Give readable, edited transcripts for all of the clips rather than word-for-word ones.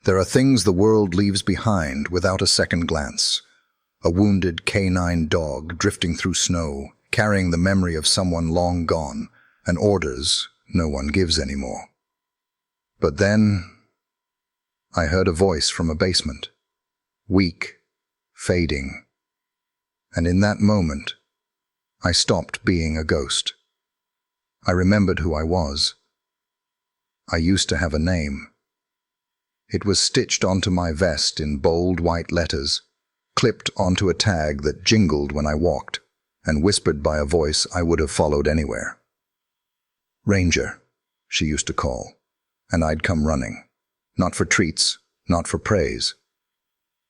There are things the world leaves behind without a second glance. A wounded canine dog drifting through snow, carrying the memory of someone long gone, and orders no one gives anymore. But then I heard a voice from a basement, weak, fading, and in that moment I stopped being a ghost. I remembered who I was. I used to have a name. It was stitched onto my vest in bold white letters, clipped onto a tag that jingled when I walked, and whispered by a voice I would have followed anywhere. Ranger, she used to call, and I'd come running, not for treats, not for praise,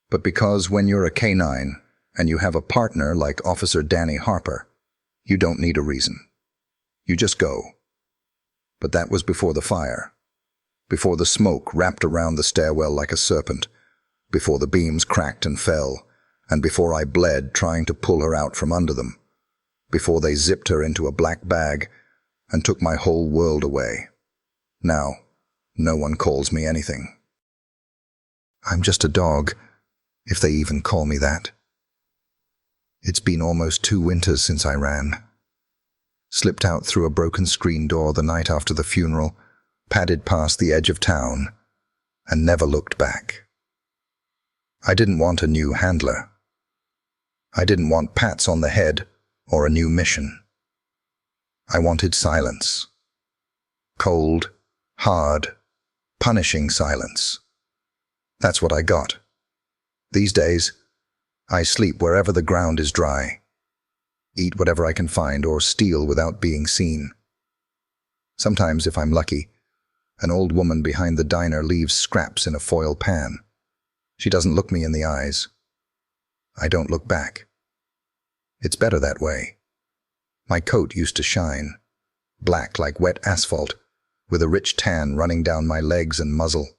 but because when you're a canine and you have a partner like Officer Danny Harper, you don't need a reason. You just go. But that was before the fire, before the smoke wrapped around the stairwell like a serpent, before the beams cracked and fell, and before I bled trying to pull her out from under them, before they zipped her into a black bag and took my whole world away. Now, no one calls me anything. I'm just a dog, if they even call me that. It's been almost 2 winters since I ran. Slipped out through a broken screen door the night after the funeral, padded past the edge of town, and never looked back. I didn't want a new handler. I didn't want pats on the head or a new mission. I wanted silence. Cold, hard, punishing silence. That's what I got. These days, I sleep wherever the ground is dry, eat whatever I can find, or steal without being seen. Sometimes, if I'm lucky, an old woman behind the diner leaves scraps in a foil pan. She doesn't look me in the eyes. I don't look back. It's better that way. My coat used to shine, black like wet asphalt, with a rich tan running down my legs and muzzle.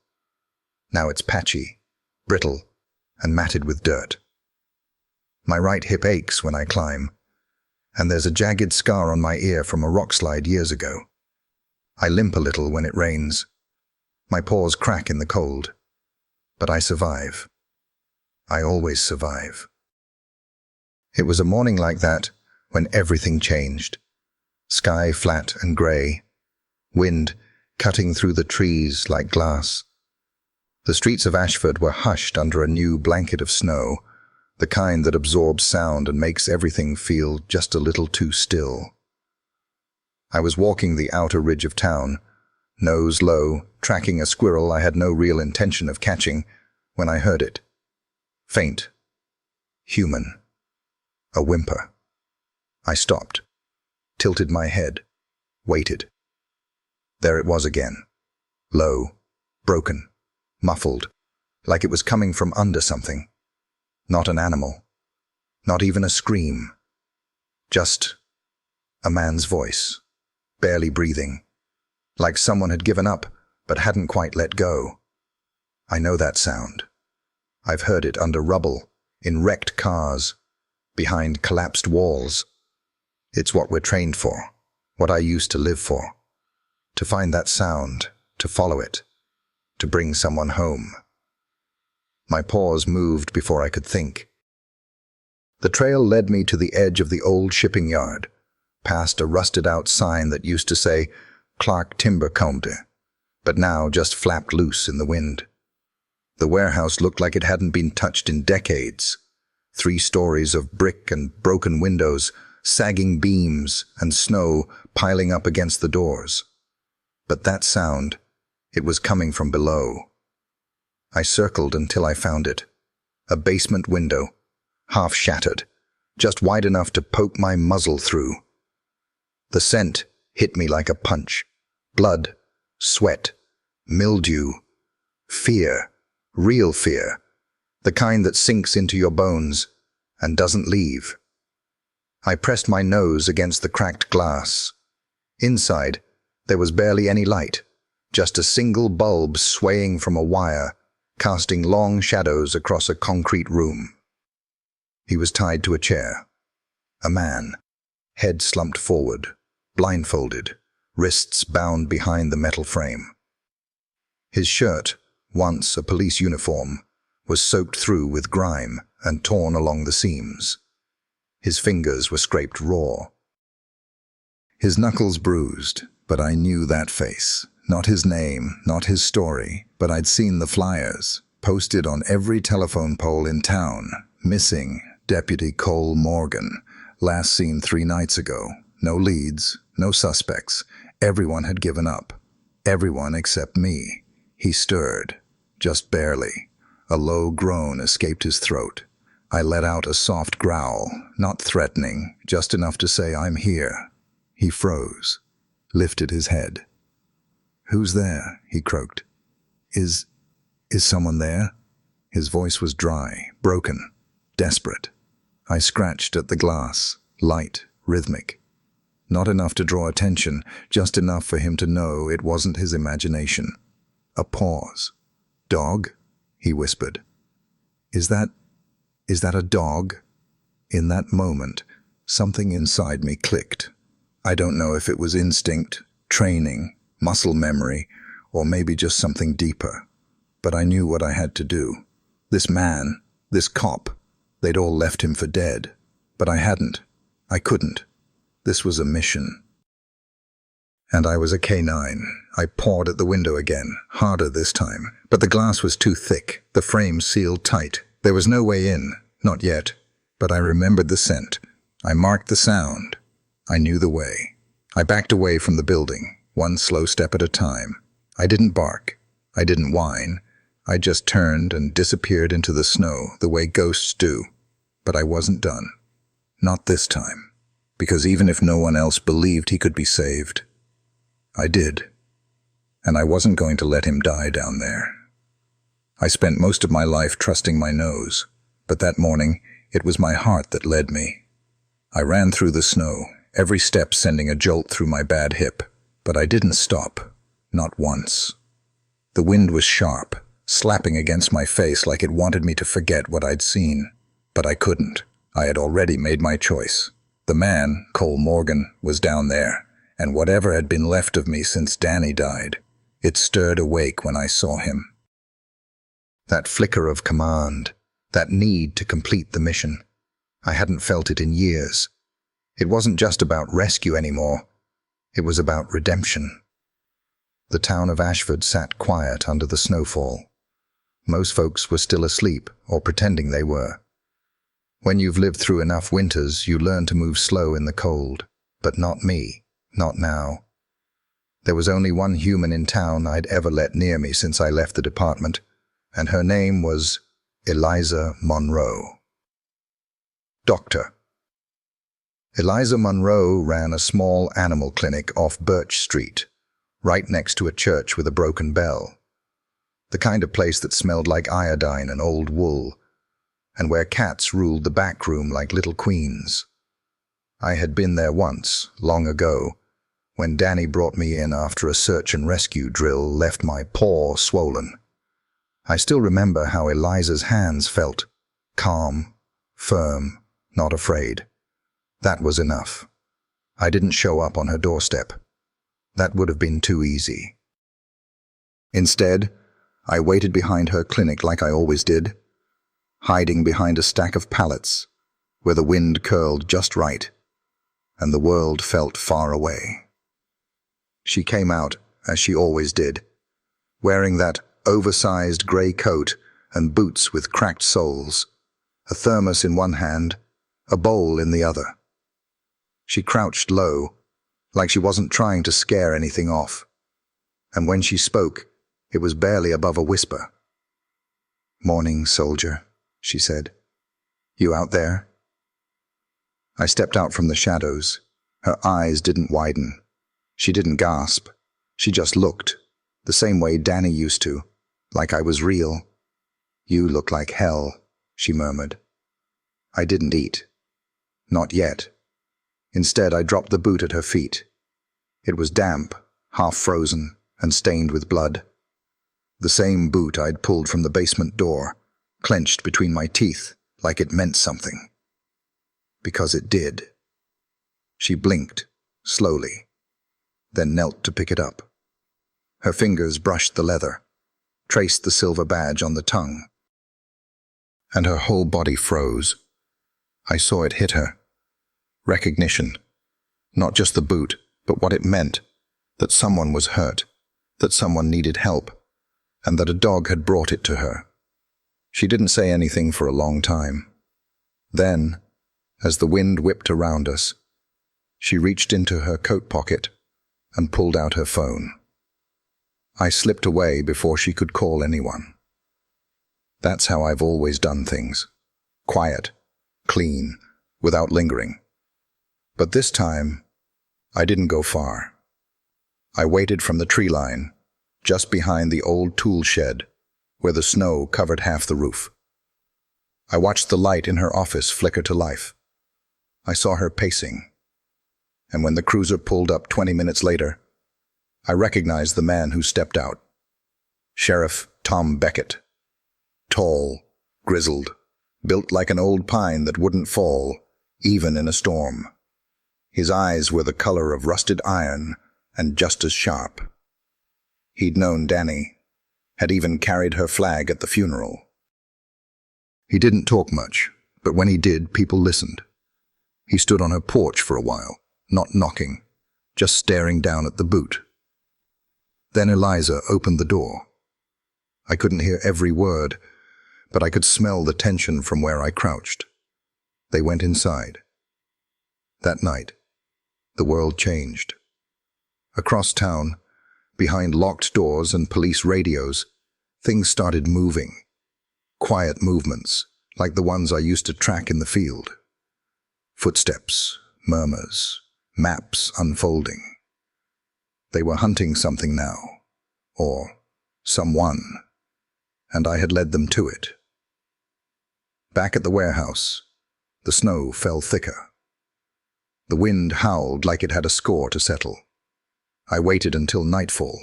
Now it's patchy, brittle, and matted with dirt. My right hip aches when I climb, and there's a jagged scar on my ear from a rock slide years ago. I limp a little when it rains. My paws crack in the cold. But I survive. I always survive. It was a morning like that when everything changed. Sky flat and grey. Wind cutting through the trees like glass. The streets of Ashford were hushed under a new blanket of snow, the kind that absorbs sound and makes everything feel just a little too still. I was walking the outer ridge of town, nose low, tracking a squirrel I had no real intention of catching, when I heard it. Faint. Human. A whimper. I stopped, tilted my head, waited. There it was again. Low, broken, muffled, like it was coming from under something. Not an animal. Not even a scream. Just a man's voice. Barely breathing, like someone had given up but hadn't quite let go. I know that sound. I've heard it under rubble, in wrecked cars, behind collapsed walls. It's what we're trained for, what I used to live for. To find that sound, to follow it, to bring someone home. My paws moved before I could think. The trail led me to the edge of the old shipping yard, past a rusted-out sign that used to say Clark Timber Company, but now just flapped loose in the wind. The warehouse looked like it hadn't been touched in decades. 3 stories of brick and broken windows, sagging beams, and snow piling up against the doors. But that sound, it was coming from below. I circled until I found it. A basement window, half shattered, just wide enough to poke my muzzle through. The scent hit me like a punch. Blood, sweat, mildew, fear, real fear, the kind that sinks into your bones and doesn't leave. I pressed my nose against the cracked glass. Inside, there was barely any light, just a single bulb swaying from a wire, casting long shadows across a concrete room. He was tied to a chair. A man, head slumped forward, blindfolded, wrists bound behind the metal frame. His shirt once a police uniform, was soaked through with grime and torn along the seams. His fingers were scraped raw. His knuckles bruised, but I knew that face. Not his name, not his story, but I'd seen the flyers, posted on every telephone pole in town. Missing, Deputy Cole Morgan, last seen 3 nights ago. No leads, no suspects. Everyone had given up. Everyone except me. He stirred, just barely. A low groan escaped his throat. I let out a soft growl, not threatening, just enough to say, "I'm here." He froze, lifted his head. "Who's there?" he croaked. Is someone there?" His voice was dry, broken, desperate. I scratched at the glass, light, rhythmic. Not enough to draw attention, just enough for him to know it wasn't his imagination. A pause. "Dog?" he whispered. Is that a dog?" In that moment, something inside me clicked. I don't know if it was instinct, training, muscle memory, or maybe just something deeper. But I knew what I had to do. This man, this cop, they'd all left him for dead. But I hadn't. I couldn't. This was a mission. And I was a K9. I pawed at the window again, harder this time. But the glass was too thick, the frame sealed tight. There was no way in, not yet. But I remembered the scent. I marked the sound. I knew the way. I backed away from the building, one slow step at a time. I didn't bark. I didn't whine. I just turned and disappeared into the snow the way ghosts do. But I wasn't done. Not this time. Because even if no one else believed he could be saved, I did. And I wasn't going to let him die down there. I spent most of my life trusting my nose, but that morning it was my heart that led me. I ran through the snow, every step sending a jolt through my bad hip, but I didn't stop, not once. The wind was sharp, slapping against my face like it wanted me to forget what I'd seen. But I couldn't. I had already made my choice. The man, Cole Morgan, was down there, and whatever had been left of me since Danny died, it stirred awake when I saw him. That flicker of command, that need to complete the mission. I hadn't felt it in years. It wasn't just about rescue anymore. It was about redemption. The town of Ashford sat quiet under the snowfall. Most folks were still asleep, or pretending they were. When you've lived through enough winters, you learn to move slow in the cold. But not me. Not now. There was only one human in town I'd ever let near me since I left the department, and her name was Eliza Monroe. Doctor. Eliza Monroe ran a small animal clinic off Birch Street, right next to a church with a broken bell. The kind of place that smelled like iodine and old wool, and where cats ruled the back room like little queens. I had been there once, long ago, when Danny brought me in after a search and rescue drill left my paw swollen. I still remember how Eliza's hands felt, calm, firm, not afraid. That was enough. I didn't show up on her doorstep. That would have been too easy. Instead, I waited behind her clinic like I always did, hiding behind a stack of pallets, where the wind curled just right, and the world felt far away. She came out, as she always did, wearing that oversized grey coat and boots with cracked soles, a thermos in one hand, a bowl in the other. She crouched low, like she wasn't trying to scare anything off, and when she spoke, it was barely above a whisper. "Morning, soldier," she said. "You out there?" I stepped out from the shadows. Her eyes didn't widen. She didn't gasp. She just looked, the same way Danny used to, like I was real. "You look like hell," she murmured. I didn't eat. Not yet. Instead, I dropped the boot at her feet. It was damp, half frozen, and stained with blood. The same boot I'd pulled from the basement door, clenched between my teeth, like it meant something. Because it did. She blinked, slowly, then knelt to pick it up. Her fingers brushed the leather. traced the silver badge on the tongue. And her whole body froze. I saw it hit her. Recognition. Not just the boot, but what it meant. That someone was hurt. That someone needed help. And that a dog had brought it to her. She didn't say anything for a long time. Then, as the wind whipped around us, she reached into her coat pocket and pulled out her phone. I slipped away before she could call anyone. That's how I've always done things. Quiet, clean, without lingering. But this time, I didn't go far. I waited from the tree line, just behind the old tool shed, where the snow covered half the roof. I watched the light in her office flicker to life. I saw her pacing. And when the cruiser pulled up 20 minutes later, I recognized the man who stepped out. Sheriff Tom Beckett. Tall, grizzled, built like an old pine that wouldn't fall, even in a storm. His eyes were the color of rusted iron and just as sharp. He'd known Danny, had even carried her flag at the funeral. He didn't talk much, but when he did, people listened. He stood on her porch for a while, not knocking, just staring down at the boot. Then Eliza opened the door. I couldn't hear every word, but I could smell the tension from where I crouched. They went inside. That night, the world changed. Across town, behind locked doors and police radios, things started moving. Quiet movements, like the ones I used to track in the field. Footsteps, murmurs, maps unfolding. They were hunting something now, or someone, and I had led them to it. Back at the warehouse, the snow fell thicker. The wind howled like it had a score to settle. I waited until nightfall,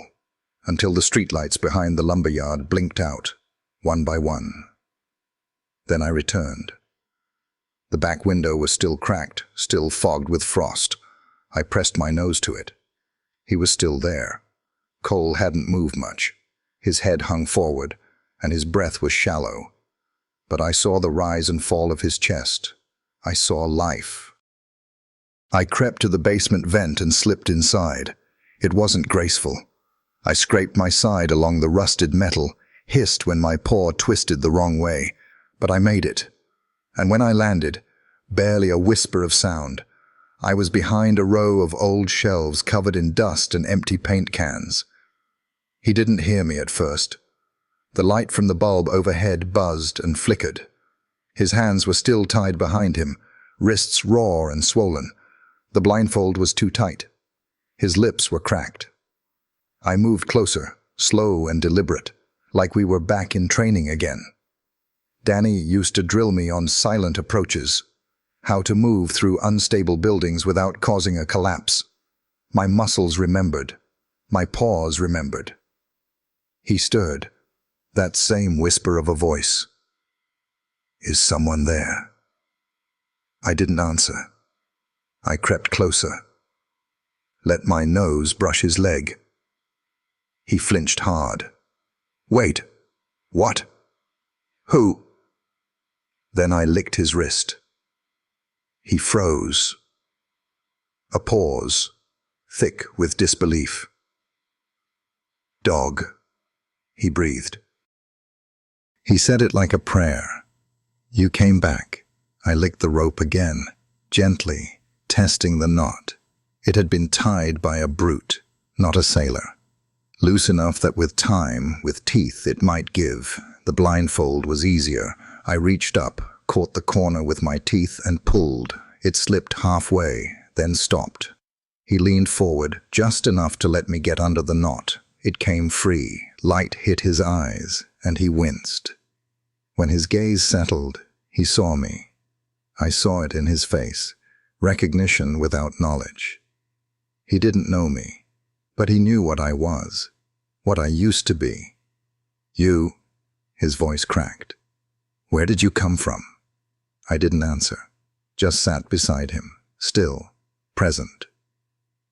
until the streetlights behind the lumberyard blinked out, one by one. Then I returned. The back window was still cracked, still fogged with frost. I pressed my nose to it. He was still there. Cole hadn't moved much. His head hung forward, and his breath was shallow. But I saw the rise and fall of his chest. I saw life. I crept to the basement vent and slipped inside. It wasn't graceful. I scraped my side along the rusted metal, hissed when my paw twisted the wrong way, but I made it. And when I landed, barely a whisper of sound, I was behind a row of old shelves covered in dust and empty paint cans. He didn't hear me at first. The light from the bulb overhead buzzed and flickered. His hands were still tied behind him, wrists raw and swollen. The blindfold was too tight. His lips were cracked. I moved closer, slow and deliberate, like we were back in training again. Danny used to drill me on silent approaches, how to move through unstable buildings without causing a collapse. My muscles remembered. My paws remembered. He stirred, that same whisper of a voice. Is someone there? I didn't answer. I crept closer. Let my nose brush his leg. He flinched hard. Wait. What? Who? Then I licked his wrist. He froze. A pause, thick with disbelief. Dog, he breathed. He said it like a prayer. You came back. I licked the rope again, gently, testing the knot. It had been tied by a brute, not a sailor. Loose enough that with time, with teeth, it might give. The blindfold was easier. I reached up, caught the corner with my teeth and pulled. It slipped halfway, then stopped. He leaned forward, just enough to let me get under the knot. It came free. Light hit his eyes, and he winced. When his gaze settled, he saw me. I saw it in his face, recognition without knowledge. He didn't know me, but he knew what I was, what I used to be. You, his voice cracked. Where did you come from? I didn't answer, just sat beside him, still, present.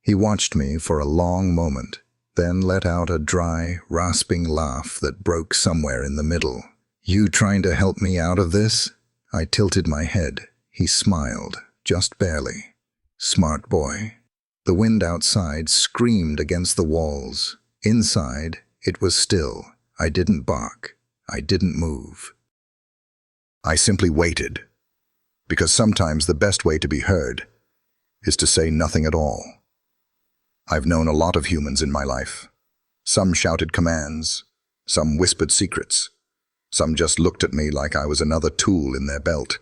He watched me for a long moment, then let out a dry, rasping laugh that broke somewhere in the middle. "You trying to help me out of this?" I tilted my head. He smiled, just barely. "Smart boy." The wind outside screamed against the walls. Inside, it was still. I didn't bark. I didn't move. I simply waited, because sometimes the best way to be heard is to say nothing at all. I've known a lot of humans in my life. Some shouted commands, some whispered secrets, some just looked at me like I was another tool in their belt,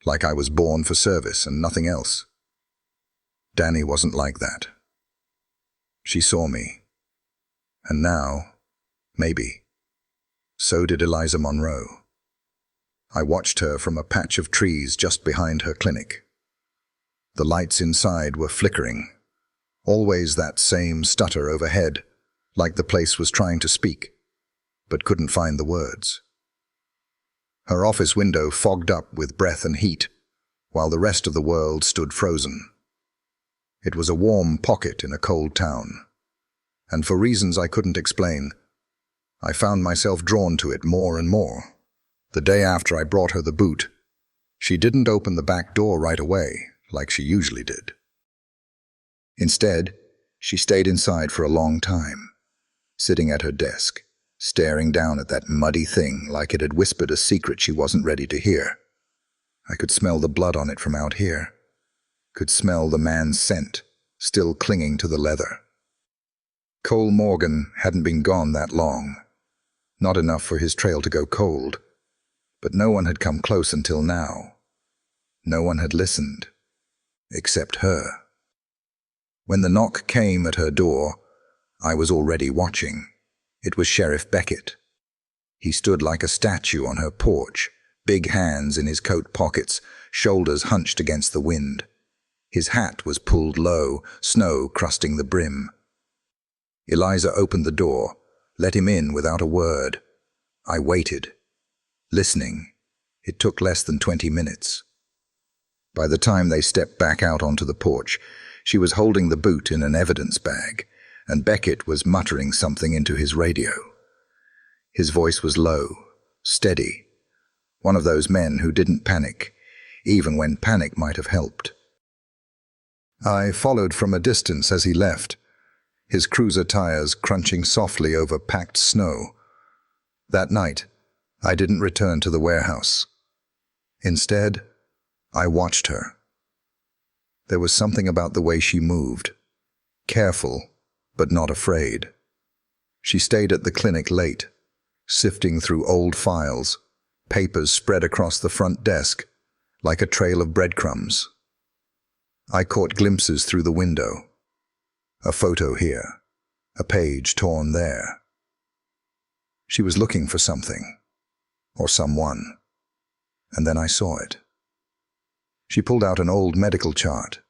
like I was born for service and nothing else. Danny wasn't like that. She saw me. And now, maybe, so did Eliza Monroe. I watched her from a patch of trees just behind her clinic. The lights inside were flickering. Always that same stutter overhead, like the place was trying to speak, but couldn't find the words. Her office window fogged up with breath and heat, while the rest of the world stood frozen. It was a warm pocket in a cold town, and for reasons I couldn't explain, I found myself drawn to it more and more. The day after I brought her the boot, she didn't open the back door right away, like she usually did. Instead, she stayed inside for a long time, sitting at her desk, staring down at that muddy thing like it had whispered a secret she wasn't ready to hear. I could smell the blood on it from out here, could smell the man's scent, still clinging to the leather. Cole Morgan hadn't been gone that long, not enough for his trail to go cold, but no one had come close until now. No one had listened, except her. When the knock came at her door, I was already watching. It was Sheriff Beckett. He stood like a statue on her porch, big hands in his coat pockets, shoulders hunched against the wind. His hat was pulled low, snow crusting the brim. Eliza opened the door, let him in without a word. I waited, listening. It took less than 20 minutes. By the time they stepped back out onto the porch, she was holding the boot in an evidence bag, and Beckett was muttering something into his radio. His voice was low, steady, one of those men who didn't panic, even when panic might have helped. I followed from a distance as he left, his cruiser tires crunching softly over packed snow. That night, I didn't return to the warehouse. Instead, I watched her. There was something about the way she moved, careful, but not afraid. She stayed at the clinic late, sifting through old files, papers spread across the front desk, like a trail of breadcrumbs. I caught glimpses through the window. A photo here, a page torn there. She was looking for something, or someone, and then I saw it. She pulled out an old medical chart.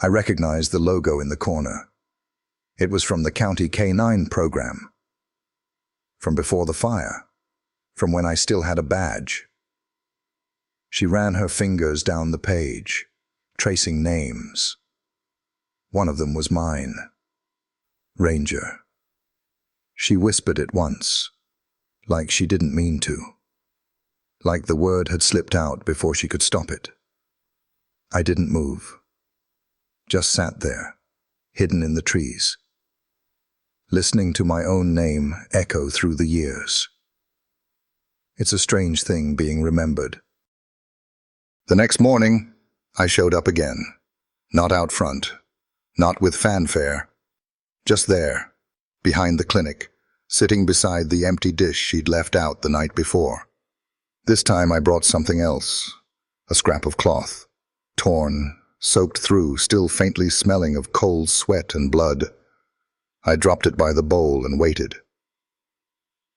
I recognized the logo in the corner. It was from the County K9 program. From before the fire. From when I still had a badge. She ran her fingers down the page, tracing names. One of them was mine. Ranger. She whispered it once, like she didn't mean to. Like the word had slipped out before she could stop it. I didn't move. Just sat there, hidden in the trees, listening to my own name echo through the years. It's a strange thing being remembered. The next morning, I showed up again. Not out front, not with fanfare. Just there, behind the clinic, sitting beside the empty dish she'd left out the night before. This time I brought something else, a scrap of cloth, torn, soaked through, still faintly smelling of cold sweat and blood. I dropped it by the bowl and waited.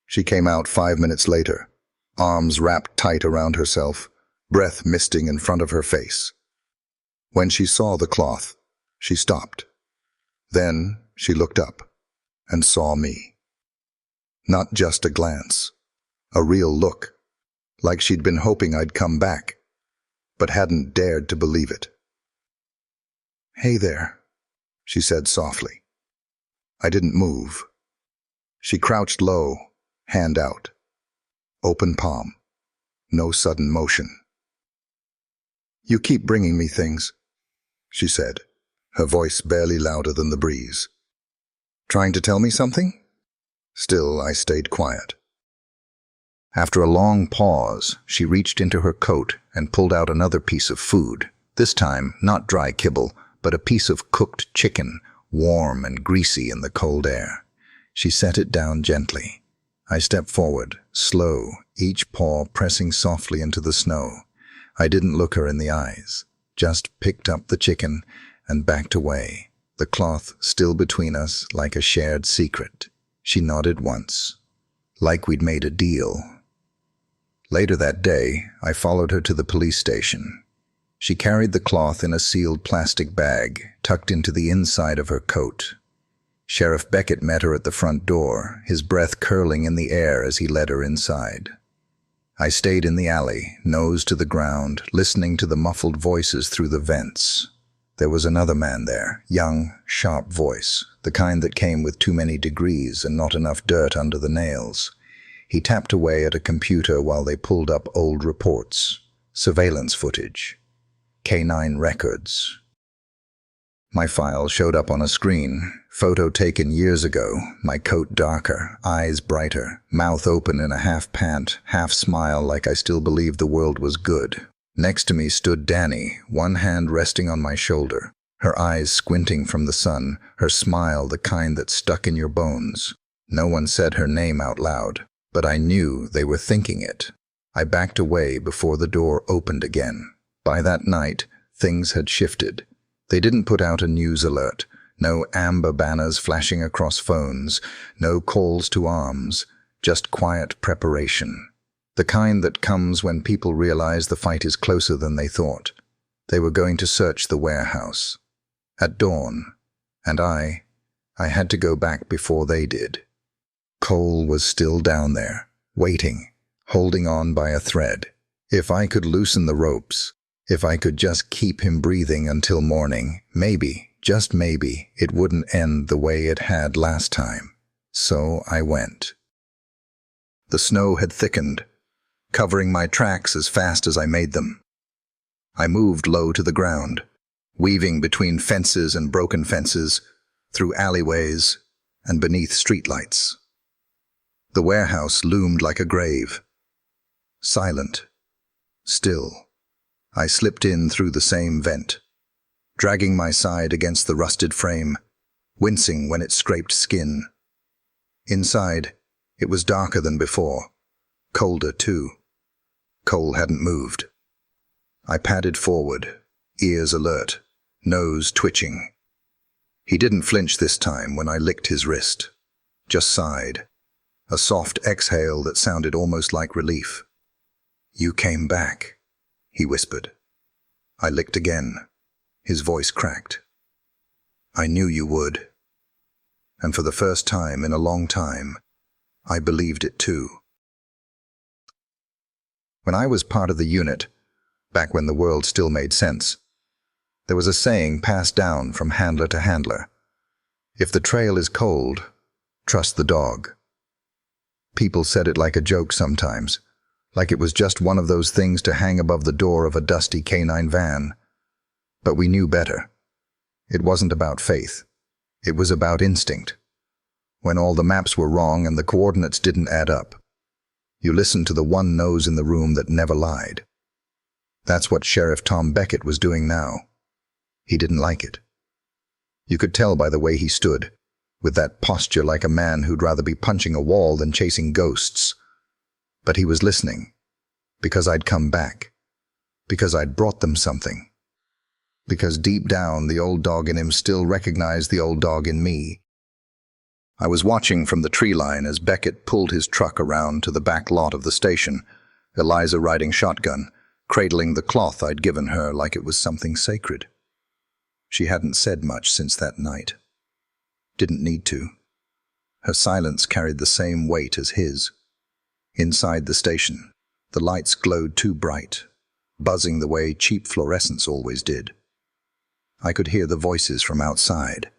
She came out 5 minutes later, arms wrapped tight around herself, breath misting in front of her face. When she saw the cloth, she stopped. Then she looked up and saw me. Not just a glance, a real look, like she'd been hoping I'd come back, but hadn't dared to believe it. "Hey there," she said softly. I didn't move. She crouched low, hand out. Open palm. No sudden motion. "You keep bringing me things," she said, her voice barely louder than the breeze. "Trying to tell me something?" Still, I stayed quiet. After a long pause, she reached into her coat and pulled out another piece of food, this time not dry kibble, but a piece of cooked chicken, warm and greasy in the cold air. She set it down gently. I stepped forward, slow, each paw pressing softly into the snow. I didn't look her in the eyes, just picked up the chicken and backed away, the cloth still between us like a shared secret. She nodded once, like we'd made a deal. Later that day, I followed her to the police station. She carried the cloth in a sealed plastic bag, tucked into the inside of her coat. Sheriff Beckett met her at the front door, his breath curling in the air as he led her inside. I stayed in the alley, nose to the ground, listening to the muffled voices through the vents. There was another man there, young, sharp voice, the kind that came with too many degrees and not enough dirt under the nails. He tapped away at a computer while they pulled up old reports, surveillance footage, K9 records. My file showed up on a screen, photo taken years ago, my coat darker, eyes brighter, mouth open in a half pant, half smile like I still believed the world was good. Next to me stood Danny, one hand resting on my shoulder, her eyes squinting from the sun, her smile the kind that stuck in your bones. No one said her name out loud, but I knew they were thinking it. I backed away before the door opened again. By that night, things had shifted. They didn't put out a news alert, no amber banners flashing across phones, no calls to arms, just quiet preparation. The kind that comes when people realize the fight is closer than they thought. They were going to search the warehouse. At dawn, and I had to go back before they did. Cole was still down there, waiting, holding on by a thread. If I could loosen the ropes, if I could just keep him breathing until morning, maybe, just maybe, it wouldn't end the way it had last time. So I went. The snow had thickened, covering my tracks as fast as I made them. I moved low to the ground, weaving between fences and broken fences, through alleyways and beneath streetlights. The warehouse loomed like a grave. Silent. Still. I slipped in through the same vent, dragging my side against the rusted frame, wincing when it scraped skin. Inside, it was darker than before, colder too. Cole hadn't moved. I padded forward, ears alert, nose twitching. He didn't flinch this time when I licked his wrist, just sighed, a soft exhale that sounded almost like relief. "You came back," he whispered. I licked again. His voice cracked. "I knew you would." And for the first time in a long time, I believed it too. When I was part of the unit, back when the world still made sense, there was a saying passed down from handler to handler. If the trail is cold, trust the dog. People said it like a joke sometimes, like it was just one of those things to hang above the door of a dusty K9 van. But we knew better. It wasn't about faith. It was about instinct. When all the maps were wrong and the coordinates didn't add up, you listened to the one nose in the room that never lied. That's what Sheriff Tom Beckett was doing now. He didn't like it. You could tell by the way he stood, with that posture like a man who'd rather be punching a wall than chasing ghosts. But he was listening, because I'd come back, because I'd brought them something, because deep down the old dog in him still recognized the old dog in me. I was watching from the tree line as Beckett pulled his truck around to the back lot of the station, Eliza riding shotgun, cradling the cloth I'd given her like it was something sacred. She hadn't said much since that night. Didn't need to. Her silence carried the same weight as his. Inside the station, the lights glowed too bright, buzzing the way cheap fluorescents always did. I could hear the voices from outside,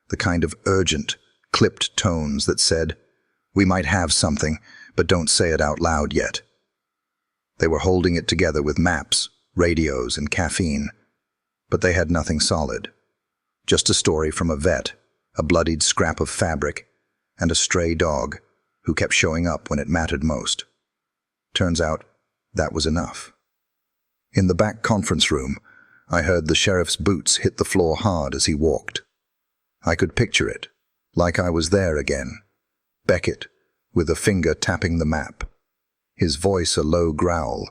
the kind of urgent, clipped tones that said, "We might have something, but don't say it out loud yet." They were holding it together with maps, radios, and caffeine, but they had nothing solid. Just a story from a vet, a bloodied scrap of fabric, and a stray dog who kept showing up when it mattered most. Turns out, that was enough. In the back conference room, I heard the sheriff's boots hit the floor hard as he walked. I could picture it, like I was there again. Beckett, with a finger tapping the map, his voice a low growl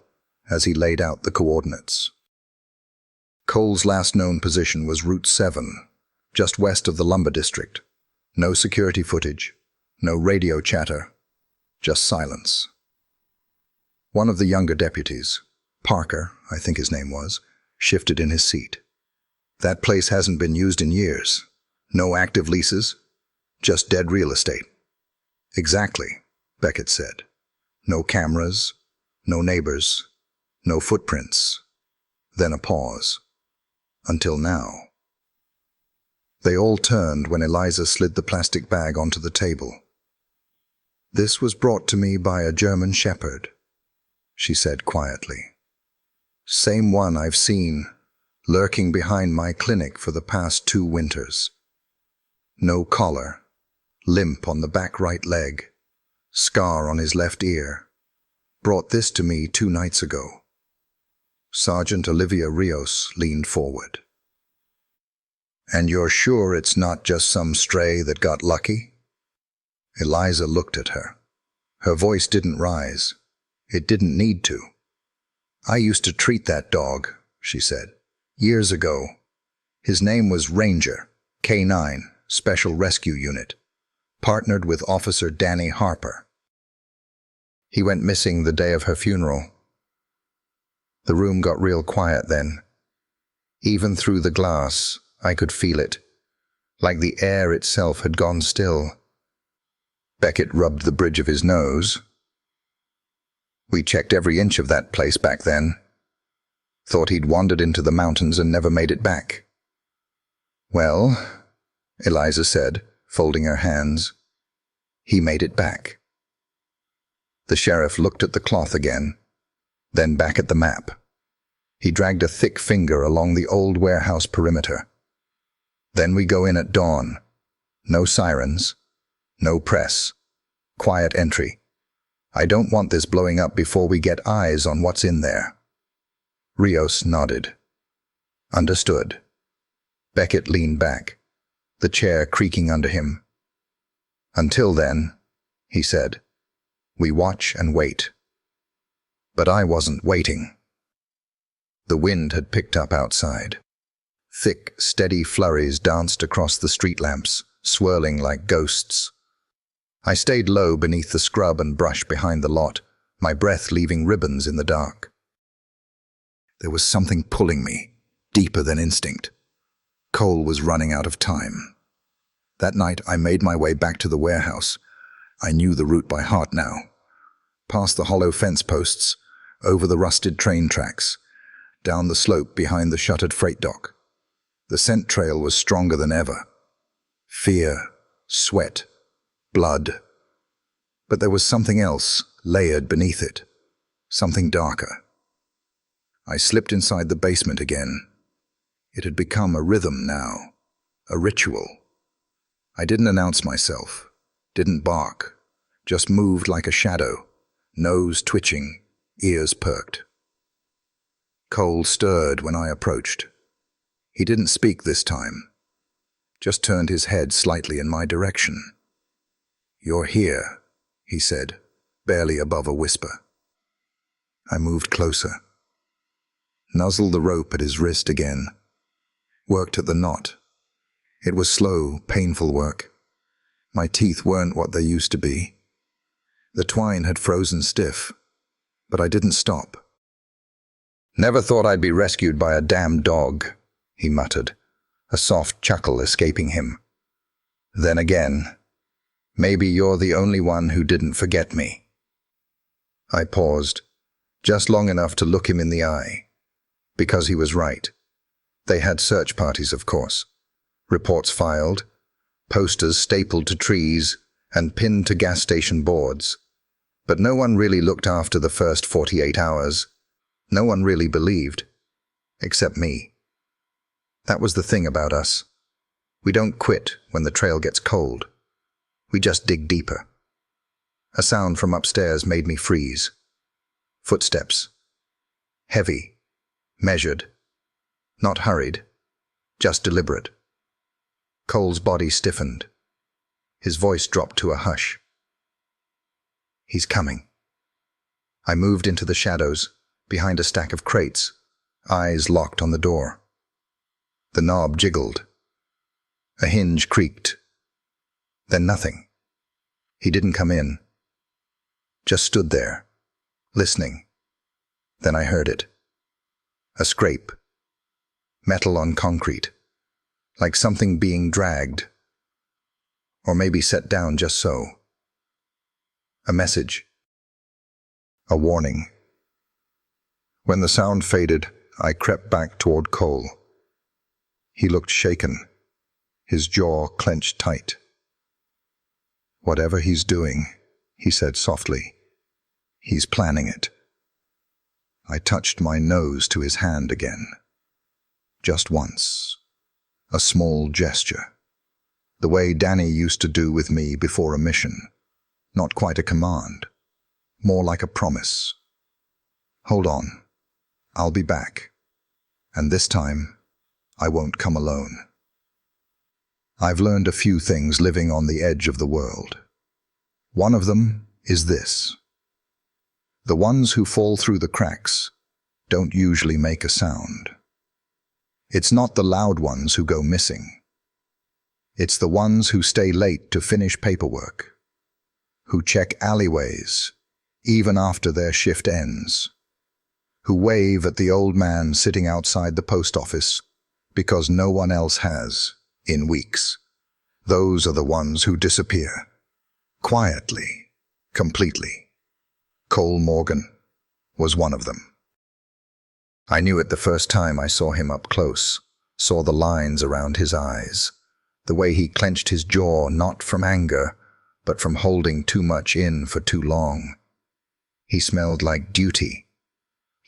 as he laid out the coordinates. Cole's last known position was Route 7, just west of the lumber district. No security footage, no radio chatter, just silence. One of the younger deputies, Parker, I think his name was, shifted in his seat. "That place hasn't been used in years. No active leases, just dead real estate." "Exactly," Beckett said. "No cameras, no neighbors, no footprints." Then a pause. "Until now." They all turned when Eliza slid the plastic bag onto the table. "This was brought to me by a German shepherd," she said quietly. "Same one I've seen lurking behind my clinic for the past 2 winters. No collar, limp on the back right leg, scar on his left ear. Brought this to me 2 nights ago." Sergeant Olivia Rios leaned forward. "And you're sure it's not just some stray that got lucky?" Eliza looked at her. Her voice didn't rise. It didn't need to. "I used to treat that dog," she said, "years ago. His name was Ranger, K9, Special Rescue Unit, partnered with Officer Danny Harper. He went missing the day of her funeral." The room got real quiet then. Even through the glass, I could feel it, like the air itself had gone still. Beckett rubbed the bridge of his nose. "We checked every inch of that place back then. Thought he'd wandered into the mountains and never made it back." "Well," Eliza said, folding her hands, "he made it back." The sheriff looked at the cloth again, then back at the map. He dragged a thick finger along the old warehouse perimeter. "Then we go in at dawn. No sirens, no press. Quiet entry. I don't want this blowing up before we get eyes on what's in there." Rios nodded. "Understood." Beckett leaned back, the chair creaking under him. "Until then," he said, "we watch and wait." But I wasn't waiting. The wind had picked up outside. Thick, steady flurries danced across the street lamps, swirling like ghosts. I stayed low beneath the scrub and brush behind the lot, my breath leaving ribbons in the dark. There was something pulling me, deeper than instinct. Cole was running out of time. That night I made my way back to the warehouse. I knew the route by heart now. Past the hollow fence posts, over the rusted train tracks, down the slope behind the shuttered freight dock. The scent trail was stronger than ever. Fear, sweat, blood. But there was something else layered beneath it, something darker. I slipped inside the basement again. It had become a rhythm now, a ritual. I didn't announce myself, didn't bark, just moved like a shadow, nose twitching, ears perked. Cole stirred when I approached. He didn't speak this time, just turned his head slightly in my direction. "You're here," he said, barely above a whisper. I moved closer. Nuzzled the rope at his wrist again. Worked at the knot. It was slow, painful work. My teeth weren't what they used to be. The twine had frozen stiff, but I didn't stop. "Never thought I'd be rescued by a damn dog," he muttered, a soft chuckle escaping him. "Then again, maybe you're the only one who didn't forget me." I paused, just long enough to look him in the eye, because he was right. They had search parties, of course. Reports filed, posters stapled to trees and pinned to gas station boards. But no one really looked after the first 48 hours. No one really believed. Except me. That was the thing about us. We don't quit when the trail gets cold. We just dig deeper. A sound from upstairs made me freeze. Footsteps. Heavy. Measured. Not hurried. Just deliberate. Cole's body stiffened. His voice dropped to a hush. He's coming. I moved into the shadows, behind a stack of crates, eyes locked on the door. The knob jiggled. A hinge creaked. Then nothing. He didn't come in. Just stood there, listening. Then I heard it. A scrape. Metal on concrete. Like something being dragged. Or maybe set down just so. A message. A warning. When the sound faded, I crept back toward Cole. He looked shaken, his jaw clenched tight. "Whatever he's doing," he said softly, "he's planning it." I touched my nose to his hand again. Just once. A small gesture. The way Danny used to do with me before a mission. Not quite a command. More like a promise. "Hold on. I'll be back. And this time, I won't come alone." I've learned a few things living on the edge of the world. One of them is this. The ones who fall through the cracks don't usually make a sound. It's not the loud ones who go missing. It's the ones who stay late to finish paperwork, who check alleyways even after their shift ends, who wave at the old man sitting outside the post office because no one else has in weeks. Those are the ones who disappear. Quietly, completely. Cole Morgan was one of them. I knew it the first time I saw him up close, saw the lines around his eyes, the way he clenched his jaw not from anger, but from holding too much in for too long. He smelled like duty,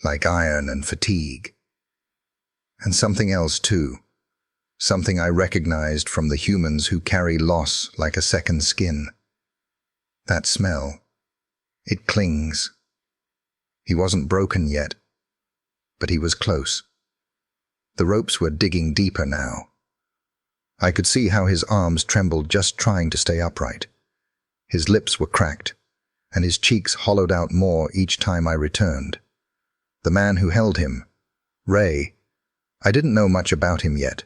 like iron and fatigue. And something else too, something I recognized from the humans who carry loss like a second skin. That smell, it clings. He wasn't broken yet, but he was close. The ropes were digging deeper now. I could see how his arms trembled just trying to stay upright. His lips were cracked, and his cheeks hollowed out more each time I returned. The man who held him, Ray, I didn't know much about him yet,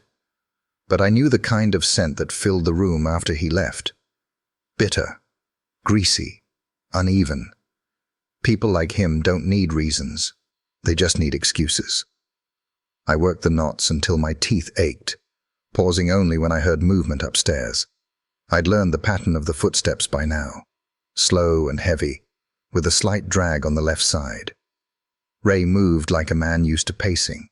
but I knew the kind of scent that filled the room after he left. Bitter, greasy, uneven. People like him don't need reasons. They just need excuses. I worked the knots until my teeth ached, pausing only when I heard movement upstairs. I'd learned the pattern of the footsteps by now, slow and heavy, with a slight drag on the left side. Ray moved like a man used to pacing,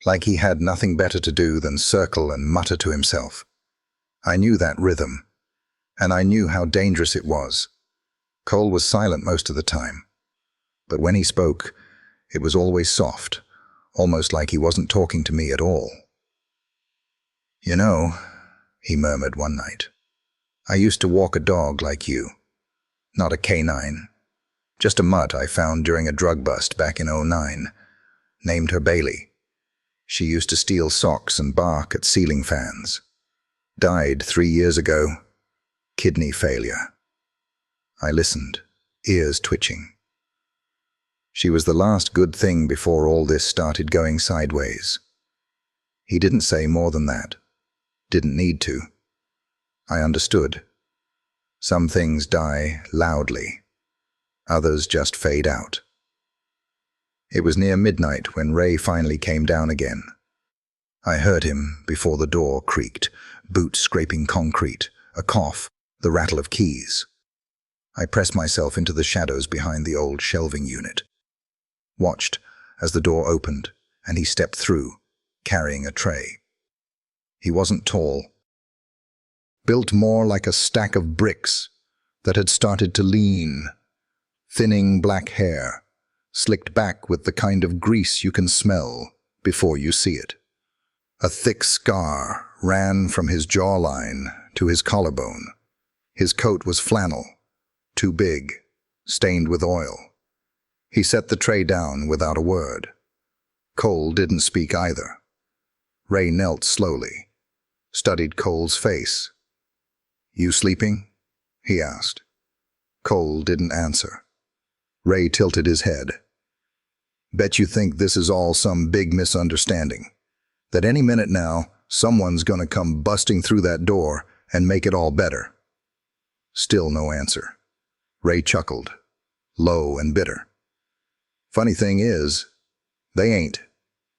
like he had nothing better to do than circle and mutter to himself. I knew that rhythm, and I knew how dangerous it was. Cole was silent most of the time, but when he spoke, it was always soft, almost like he wasn't talking to me at all. "You know," he murmured one night, "I used to walk a dog like you. Not a canine. Just a mutt I found during a drug bust back in '09. Named her Bailey. She used to steal socks and bark at ceiling fans. Died 3 years ago. Kidney failure." I listened, ears twitching. She was the last good thing before all this started going sideways. He didn't say more than that. Didn't need to. I understood. Some things die loudly. Others just fade out. It was near midnight when Ray finally came down again. I heard him before the door creaked, boots scraping concrete, a cough, the rattle of keys. I pressed myself into the shadows behind the old shelving unit. Watched as the door opened and he stepped through, carrying a tray. He wasn't tall, built more like a stack of bricks that had started to lean. Thinning black hair, slicked back with the kind of grease you can smell before you see it. A thick scar ran from his jawline to his collarbone. His coat was flannel, too big, stained with oil. He set the tray down without a word. Cole didn't speak either. Ray knelt slowly, studied Cole's face. "You sleeping?" he asked. Cole didn't answer. Ray tilted his head. "Bet you think this is all some big misunderstanding. That any minute now, someone's gonna come busting through that door and make it all better." Still no answer. Ray chuckled, low and bitter. "Funny thing is, they ain't.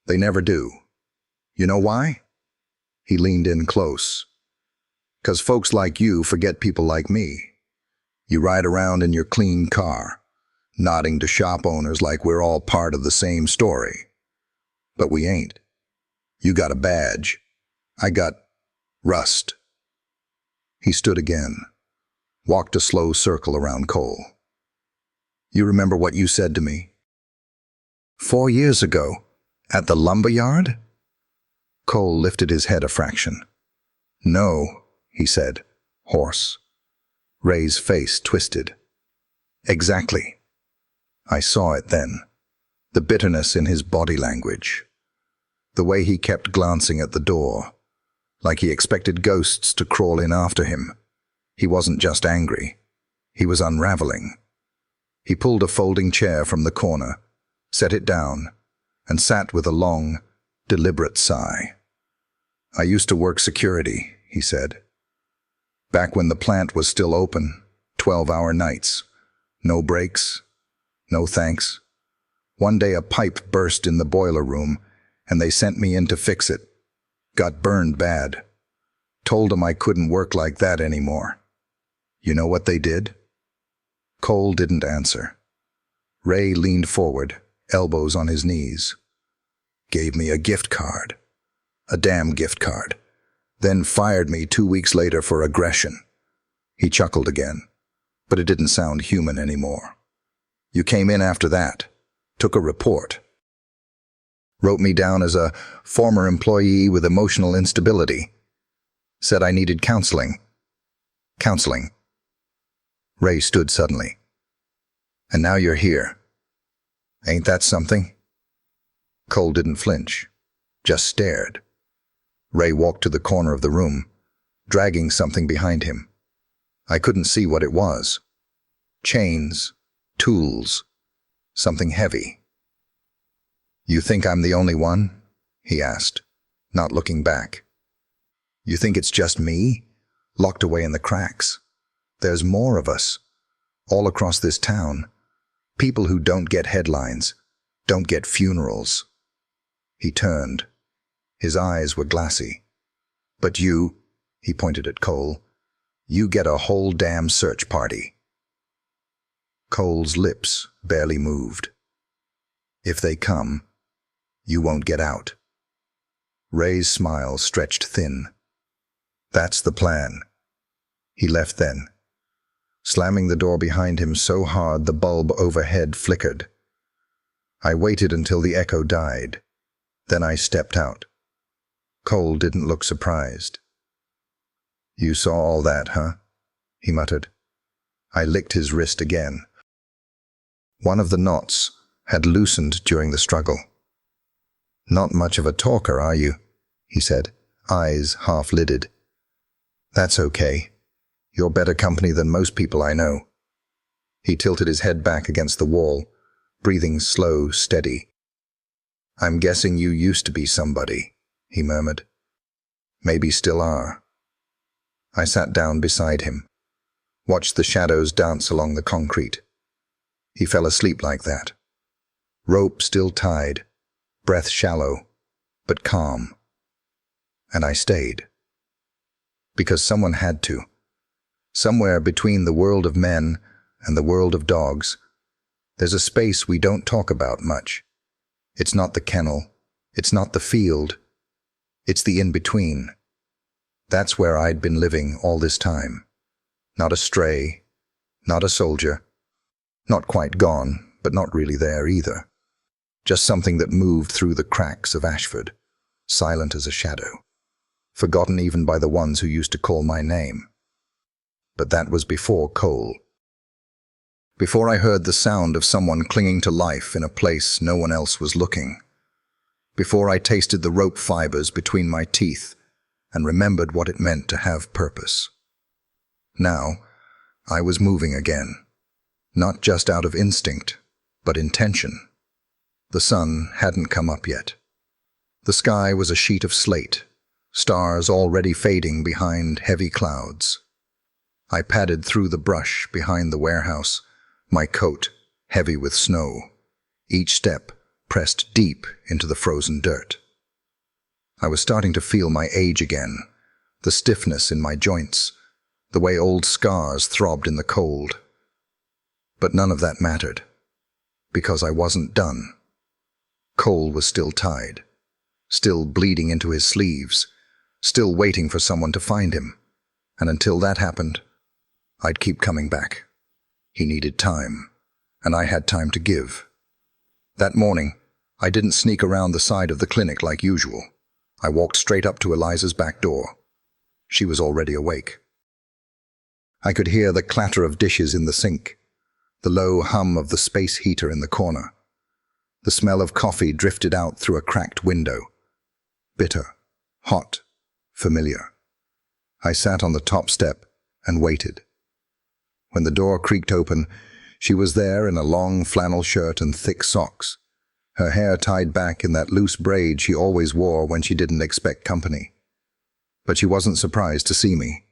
They never do. You know why?" He leaned in close. "'Cause folks like you forget people like me. You ride around in your clean car, nodding to shop owners like we're all part of the same story. But we ain't. You got a badge. I got rust." He stood again, walked a slow circle around Cole. "You remember what you said to me 4 years ago, at the lumber yard?" Cole lifted his head a fraction. "No," he said, hoarse. Ray's face twisted. "Exactly. I saw it then. The bitterness in his body language. The way he kept glancing at the door, like he expected ghosts to crawl in after him. He wasn't just angry. He was unraveling." He pulled a folding chair from the corner, set it down, and sat with a long, deliberate sigh. "I used to work security," he said. "Back when the plant was still open, 12-hour nights. No breaks, no thanks. One day a pipe burst in the boiler room, and they sent me in to fix it. Got burned bad. Told them I couldn't work like that anymore. You know what they did?" Cole didn't answer. Ray leaned forward, elbows on his knees. "Gave me a gift card. A damn gift card. Then fired me 2 weeks later for aggression." He chuckled again, but it didn't sound human anymore. "You came in after that, took a report. Wrote me down as a former employee with emotional instability. Said I needed counseling." "Counseling?" Ray stood suddenly. "And now you're here. Ain't that something?" Cole didn't flinch, just stared. Ray walked to the corner of the room, dragging something behind him. I couldn't see what it was. Chains, tools, something heavy. "You think I'm the only one?" he asked, not looking back. "You think it's just me, locked away in the cracks? There's more of us, all across this town. People who don't get headlines, don't get funerals." He turned. His eyes were glassy. "But you," he pointed at Cole, "you get a whole damn search party." Cole's lips barely moved. "If they come, you won't get out." Ray's smile stretched thin. "That's the plan." He left then, slamming the door behind him so hard the bulb overhead flickered. I waited until the echo died. Then I stepped out. Cole didn't look surprised. "You saw all that, huh?" he muttered. I licked his wrist again. One of the knots had loosened during the struggle. "Not much of a talker, are you?" he said, eyes half-lidded. "That's okay. You're better company than most people I know." He tilted his head back against the wall, breathing slow, steady. "I'm guessing you used to be somebody," he murmured. "Maybe still are." I sat down beside him, watched the shadows dance along the concrete. He fell asleep like that. Rope still tied, breath shallow, but calm. And I stayed. Because someone had to. Somewhere between the world of men and the world of dogs, there's a space we don't talk about much. It's not the kennel, it's not the field, it's the in-between. That's where I'd been living all this time. Not a stray, not a soldier, not quite gone, but not really there either. Just something that moved through the cracks of Ashford, silent as a shadow, forgotten even by the ones who used to call my name. But that was before Cole. Before I heard the sound of someone clinging to life in a place no one else was looking. Before I tasted the rope fibers between my teeth and remembered what it meant to have purpose. Now, I was moving again, not just out of instinct, but intention. The sun hadn't come up yet. The sky was a sheet of slate, stars already fading behind heavy clouds. I padded through the brush behind the warehouse, my coat heavy with snow, each step pressed deep into the frozen dirt. I was starting to feel my age again, the stiffness in my joints, the way old scars throbbed in the cold. But none of that mattered, because I wasn't done. Cole was still tied, still bleeding into his sleeves, still waiting for someone to find him, and until that happened, I'd keep coming back. He needed time, and I had time to give. That morning, I didn't sneak around the side of the clinic like usual. I walked straight up to Eliza's back door. She was already awake. I could hear the clatter of dishes in the sink, the low hum of the space heater in the corner. The smell of coffee drifted out through a cracked window. Bitter, hot, familiar. I sat on the top step and waited. When the door creaked open, she was there in a long flannel shirt and thick socks, her hair tied back in that loose braid she always wore when she didn't expect company. But she wasn't surprised to see me.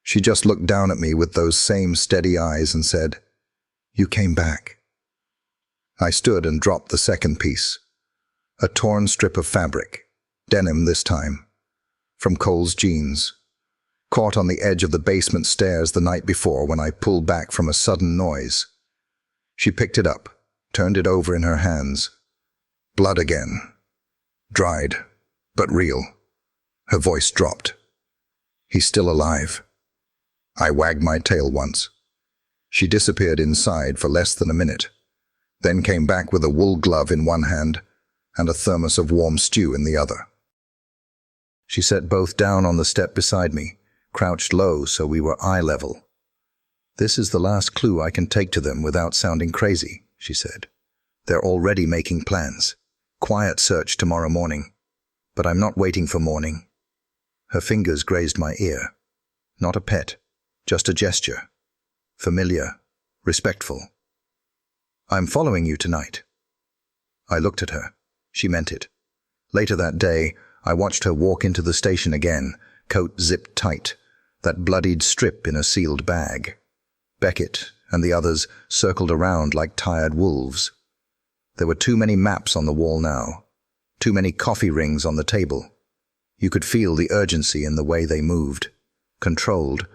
She just looked down at me with those same steady eyes and said, "You came back." I stood and dropped the second piece, a torn strip of fabric, denim this time, from Cole's jeans, caught on the edge of the basement stairs the night before when I pulled back from a sudden noise. She picked it up, turned it over in her hands. Blood again. Dried, but real. Her voice dropped. "He's still alive." I wagged my tail once. She disappeared inside for less than a minute, then came back with a wool glove in one hand and a thermos of warm stew in the other. She set both down on the step beside me, crouched low so we were eye level. "This is the last clue I can take to them without sounding crazy," she said. "They're already making plans. Quiet search tomorrow morning. But I'm not waiting for morning." Her fingers grazed my ear. Not a pet, just a gesture. Familiar, respectful. "I'm following you tonight." I looked at her. She meant it. Later that day, I watched her walk into the station again, coat zipped tight, that bloodied strip in a sealed bag. Beckett and the others circled around like tired wolves. There were too many maps on the wall now, too many coffee rings on the table. You could feel the urgency in the way they moved, controlled,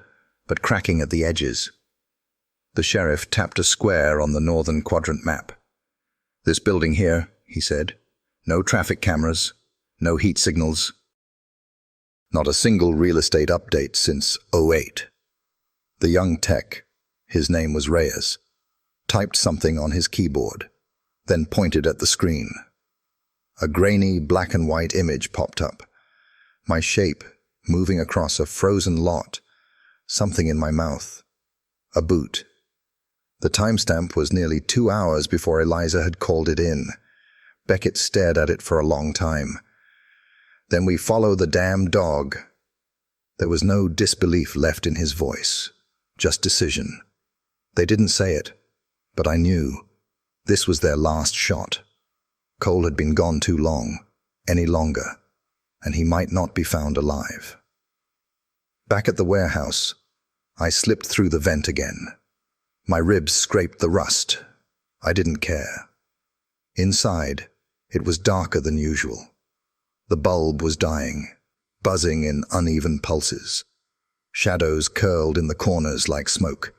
but cracking at the edges. The sheriff tapped a square on the northern quadrant map. "This building here," he said. "No traffic cameras, no heat signals. Not a single real estate update since '08. The young tech, his name was Reyes, typed something on his keyboard, then pointed at the screen. A grainy black and white image popped up. My shape, moving across a frozen lot, something in my mouth. A boot. The timestamp was nearly 2 hours before Eliza had called it in. Beckett stared at it for a long time. "Then we follow the damn dog." There was no disbelief left in his voice, just decision. They didn't say it, but I knew. This was their last shot. Cole had been gone too long, any longer, and he might not be found alive. Back at the warehouse, I slipped through the vent again. My ribs scraped the rust. I didn't care. Inside, it was darker than usual. The bulb was dying, buzzing in uneven pulses. Shadows curled in the corners like smoke.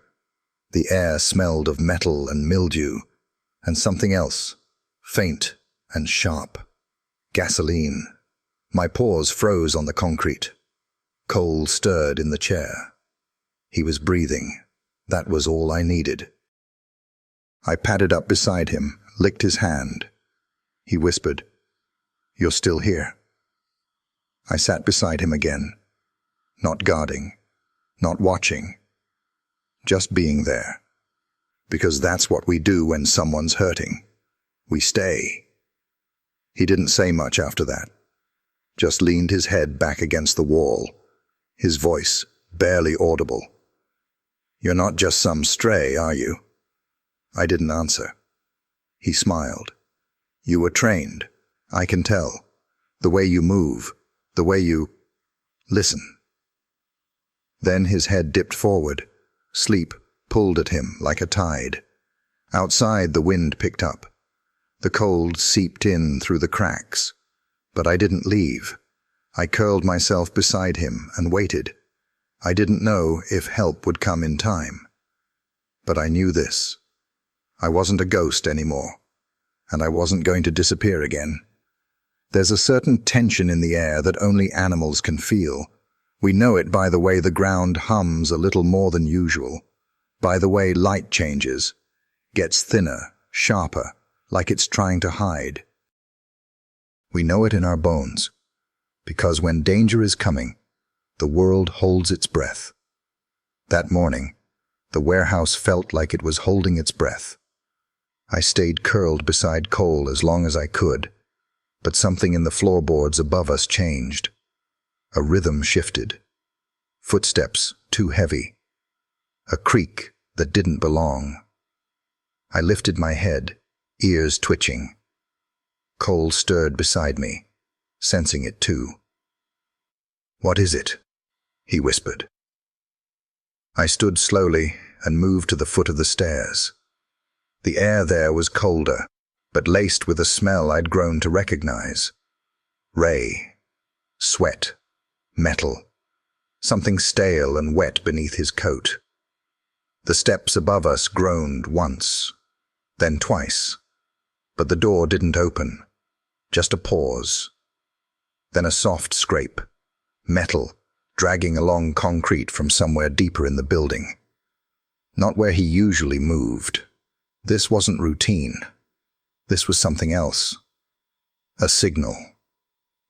The air smelled of metal and mildew, and something else, faint and sharp. Gasoline. My paws froze on the concrete. Cole stirred in the chair. He was breathing. That was all I needed. I padded up beside him, licked his hand. He whispered, "You're still here." I sat beside him again, not guarding, not watching, just being there. Because that's what we do when someone's hurting. We stay. He didn't say much after that, just leaned his head back against the wall, his voice barely audible. "You're not just some stray, are you?" I didn't answer. He smiled. "You were trained. I can tell. The way you move, the way you... Listen." Then his head dipped forward. Sleep pulled at him like a tide. Outside, the wind picked up. The cold seeped in through the cracks. But I didn't leave. I curled myself beside him and waited. I didn't know if help would come in time. But I knew this. I wasn't a ghost anymore, and I wasn't going to disappear again. There's a certain tension in the air that only animals can feel. We know it by the way the ground hums a little more than usual, by the way light changes, gets thinner, sharper, like it's trying to hide. We know it in our bones, because when danger is coming, the world holds its breath. That morning, the warehouse felt like it was holding its breath. I stayed curled beside Cole as long as I could, but something in the floorboards above us changed. A rhythm shifted. Footsteps too heavy. A creak that didn't belong. I lifted my head, ears twitching. Cole stirred beside me, sensing it too. "What is it?" he whispered. I stood slowly and moved to the foot of the stairs. The air there was colder, but laced with a smell I'd grown to recognize. Ray. Sweat. Metal. Something stale and wet beneath his coat. The steps above us groaned once, then twice. But the door didn't open. Just a pause. Then a soft scrape. Metal, dragging along concrete from somewhere deeper in the building. Not where he usually moved. This wasn't routine. This was something else. A signal.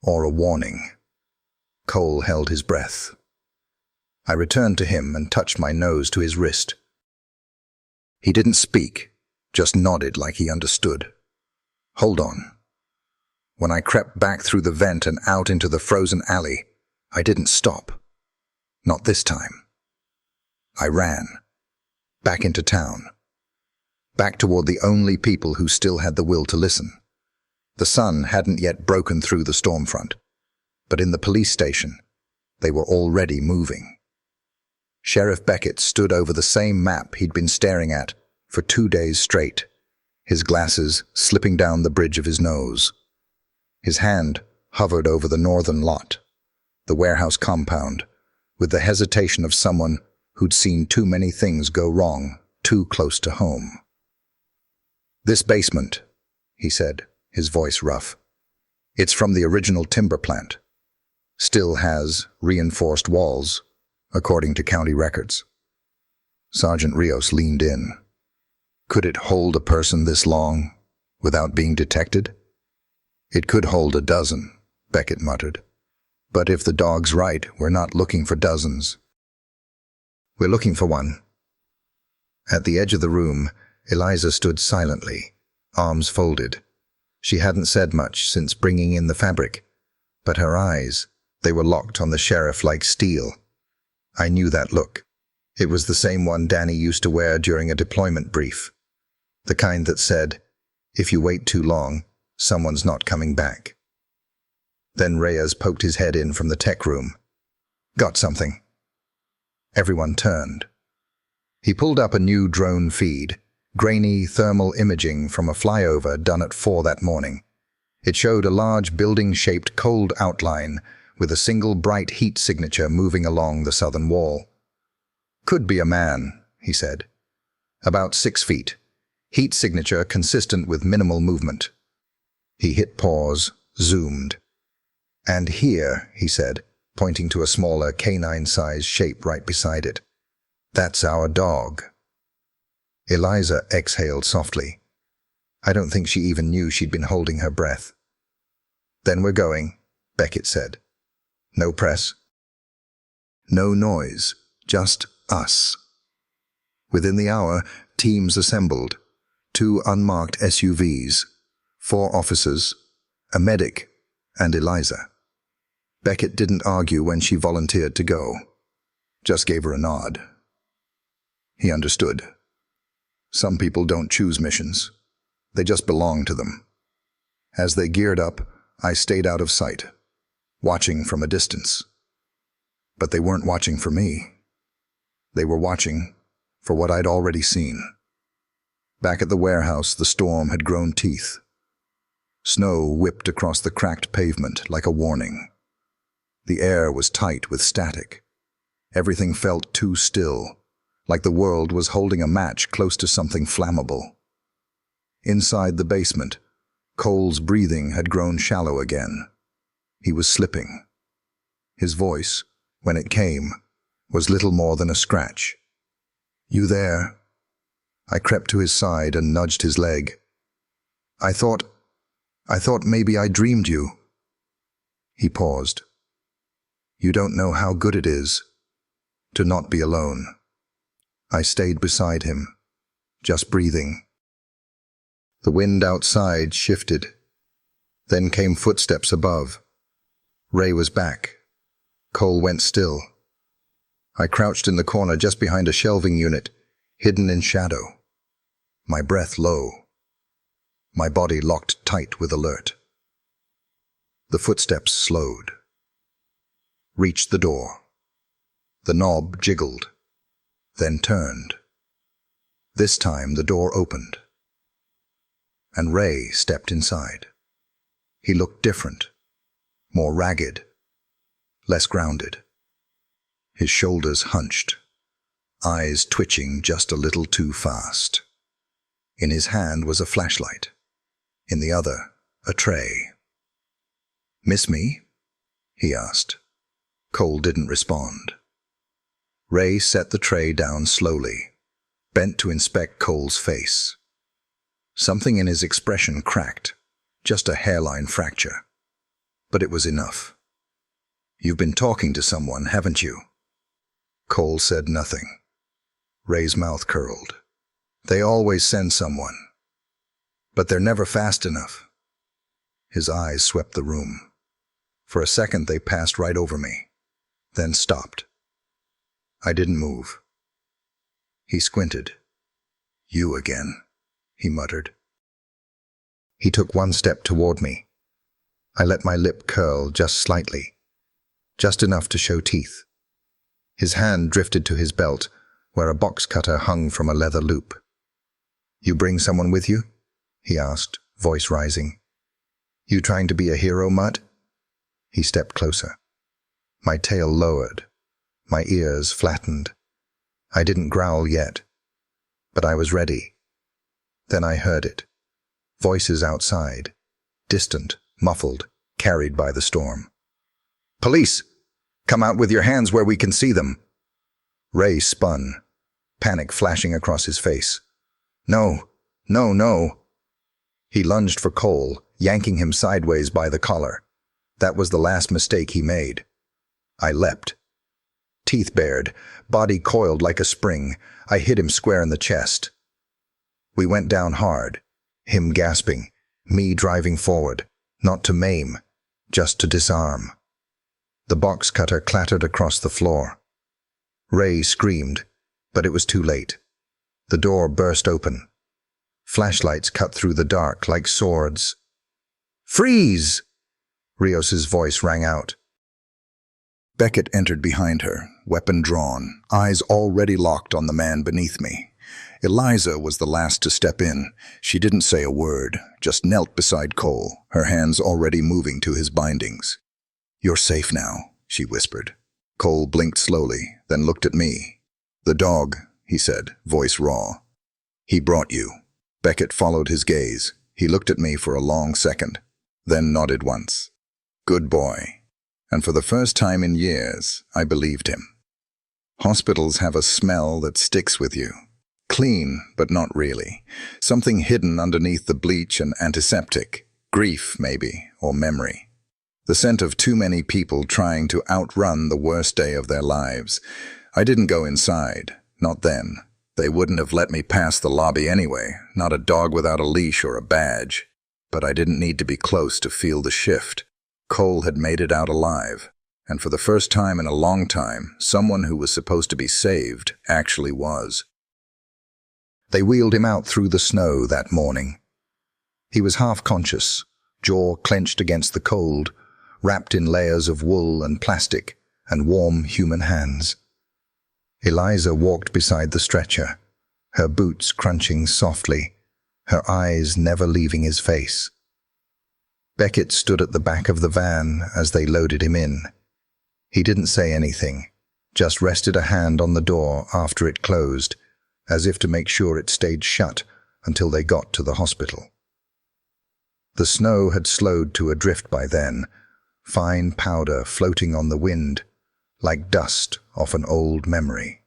Or a warning. Cole held his breath. I returned to him and touched my nose to his wrist. He didn't speak, just nodded like he understood. "Hold on." When I crept back through the vent and out into the frozen alley, I didn't stop. Not this time. I ran. Back into town. Back toward the only people who still had the will to listen. The sun hadn't yet broken through the storm front, but in the police station, they were already moving. Sheriff Beckett stood over the same map he'd been staring at for 2 days straight, his glasses slipping down the bridge of his nose. His hand hovered over the northern lot, the warehouse compound, with the hesitation of someone who'd seen too many things go wrong too close to home. "This basement," he said, his voice rough. "It's from the original timber plant. Still has reinforced walls, according to county records." Sergeant Rios leaned in. "Could it hold a person this long, without being detected?" "It could hold a dozen," Beckett muttered. "But if the dog's right, we're not looking for dozens. We're looking for one." At the edge of the room, Eliza stood silently, arms folded. She hadn't said much since bringing in the fabric, but her eyes, they were locked on the sheriff like steel. I knew that look. It was the same one Danny used to wear during a deployment brief. The kind that said, "If you wait too long, someone's not coming back." Then Reyes poked his head in from the tech room. "Got something." Everyone turned. He pulled up a new drone feed, grainy thermal imaging from a flyover done at 4 that morning. It showed a large building-shaped cold outline with a single bright heat signature moving along the southern wall. "Could be a man," he said. "About 6 feet. Heat signature consistent with minimal movement." He hit pause, zoomed. "And here," he said, pointing to a smaller, canine-sized shape right beside it. "That's our dog." Eliza exhaled softly. I don't think she even knew she'd been holding her breath. "Then we're going," Beckett said. "No press. No noise, just us." Within the hour, teams assembled. 2 unmarked SUVs, 4 officers, a medic, and Eliza. Beckett didn't argue when she volunteered to go. Just gave her a nod. He understood. Some people don't choose missions. They just belong to them. As they geared up, I stayed out of sight, watching from a distance. But they weren't watching for me. They were watching for what I'd already seen. Back at the warehouse, the storm had grown teeth. Snow whipped across the cracked pavement like a warning. The air was tight with static. Everything felt too still, like the world was holding a match close to something flammable. Inside the basement, Cole's breathing had grown shallow again. He was slipping. His voice, when it came, was little more than a scratch. "You there?" I crept to his side and nudged his leg. I thought maybe I dreamed you." He paused. "You don't know how good it is to not be alone." I stayed beside him, just breathing. The wind outside shifted. Then came footsteps above. Ray was back. Cole went still. I crouched in the corner just behind a shelving unit, hidden in shadow. My breath low. My body locked tight with alert. The footsteps slowed. Reached the door. The knob jiggled, then turned. This time the door opened. And Ray stepped inside. He looked different, more ragged, less grounded. His shoulders hunched, eyes twitching just a little too fast. In his hand was a flashlight. In the other, a tray. "Miss me?" he asked. Cole didn't respond. Ray set the tray down slowly, bent to inspect Cole's face. Something in his expression cracked, just a hairline fracture. But it was enough. "You've been talking to someone, haven't you?" Cole said nothing. Ray's mouth curled. "They always send someone. But they're never fast enough." His eyes swept the room. For a second they passed right over me, then stopped. I didn't move. He squinted. "You again," he muttered. He took one step toward me. I let my lip curl just slightly, just enough to show teeth. His hand drifted to his belt, where a box cutter hung from a leather loop. "You bring someone with you?" he asked, voice rising. "You trying to be a hero, Mutt?" He stepped closer. My tail lowered, my ears flattened. I didn't growl yet, but I was ready. Then I heard it. Voices outside, distant, muffled, carried by the storm. "Police! Come out with your hands where we can see them!" Ray spun, panic flashing across his face. "No, no, no!" He lunged for Cole, yanking him sideways by the collar. That was the last mistake he made. I leapt. Teeth bared, body coiled like a spring, I hit him square in the chest. We went down hard, him gasping, me driving forward, not to maim, just to disarm. The box cutter clattered across the floor. Ray screamed, but it was too late. The door burst open. Flashlights cut through the dark like swords. "Freeze!" Rios's voice rang out. Beckett entered behind her, weapon drawn, eyes already locked on the man beneath me. Eliza was the last to step in. She didn't say a word, just knelt beside Cole, her hands already moving to his bindings. "You're safe now," she whispered. Cole blinked slowly, then looked at me. "The dog," he said, voice raw. "He brought you." Beckett followed his gaze. He looked at me for a long second, then nodded once. "Good boy." And for the first time in years, I believed him. Hospitals have a smell that sticks with you. Clean, but not really. Something hidden underneath the bleach and antiseptic. Grief, maybe, or memory. The scent of too many people trying to outrun the worst day of their lives. I didn't go inside. Not then. They wouldn't have let me pass the lobby anyway. Not a dog without a leash or a badge. But I didn't need to be close to feel the shift. Cole had made it out alive. And for the first time in a long time, someone who was supposed to be saved actually was. They wheeled him out through the snow that morning. He was half-conscious, jaw clenched against the cold, wrapped in layers of wool and plastic and warm human hands. Eliza walked beside the stretcher, her boots crunching softly, her eyes never leaving his face. Beckett stood at the back of the van as they loaded him in. He didn't say anything, just rested a hand on the door after it closed, as if to make sure it stayed shut until they got to the hospital. The snow had slowed to a drift by then, fine powder floating on the wind, like dust off an old memory.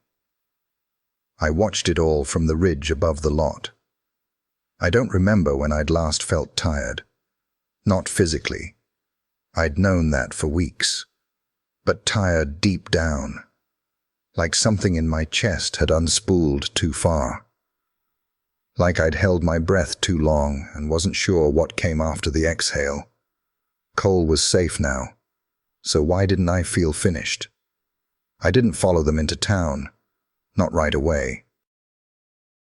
I watched it all from the ridge above the lot. I don't remember when I'd last felt tired. Not physically. I'd known that for weeks. But tired deep down, like something in my chest had unspooled too far. Like I'd held my breath too long and wasn't sure what came after the exhale. Cole was safe now, so why didn't I feel finished? I didn't follow them into town, not right away.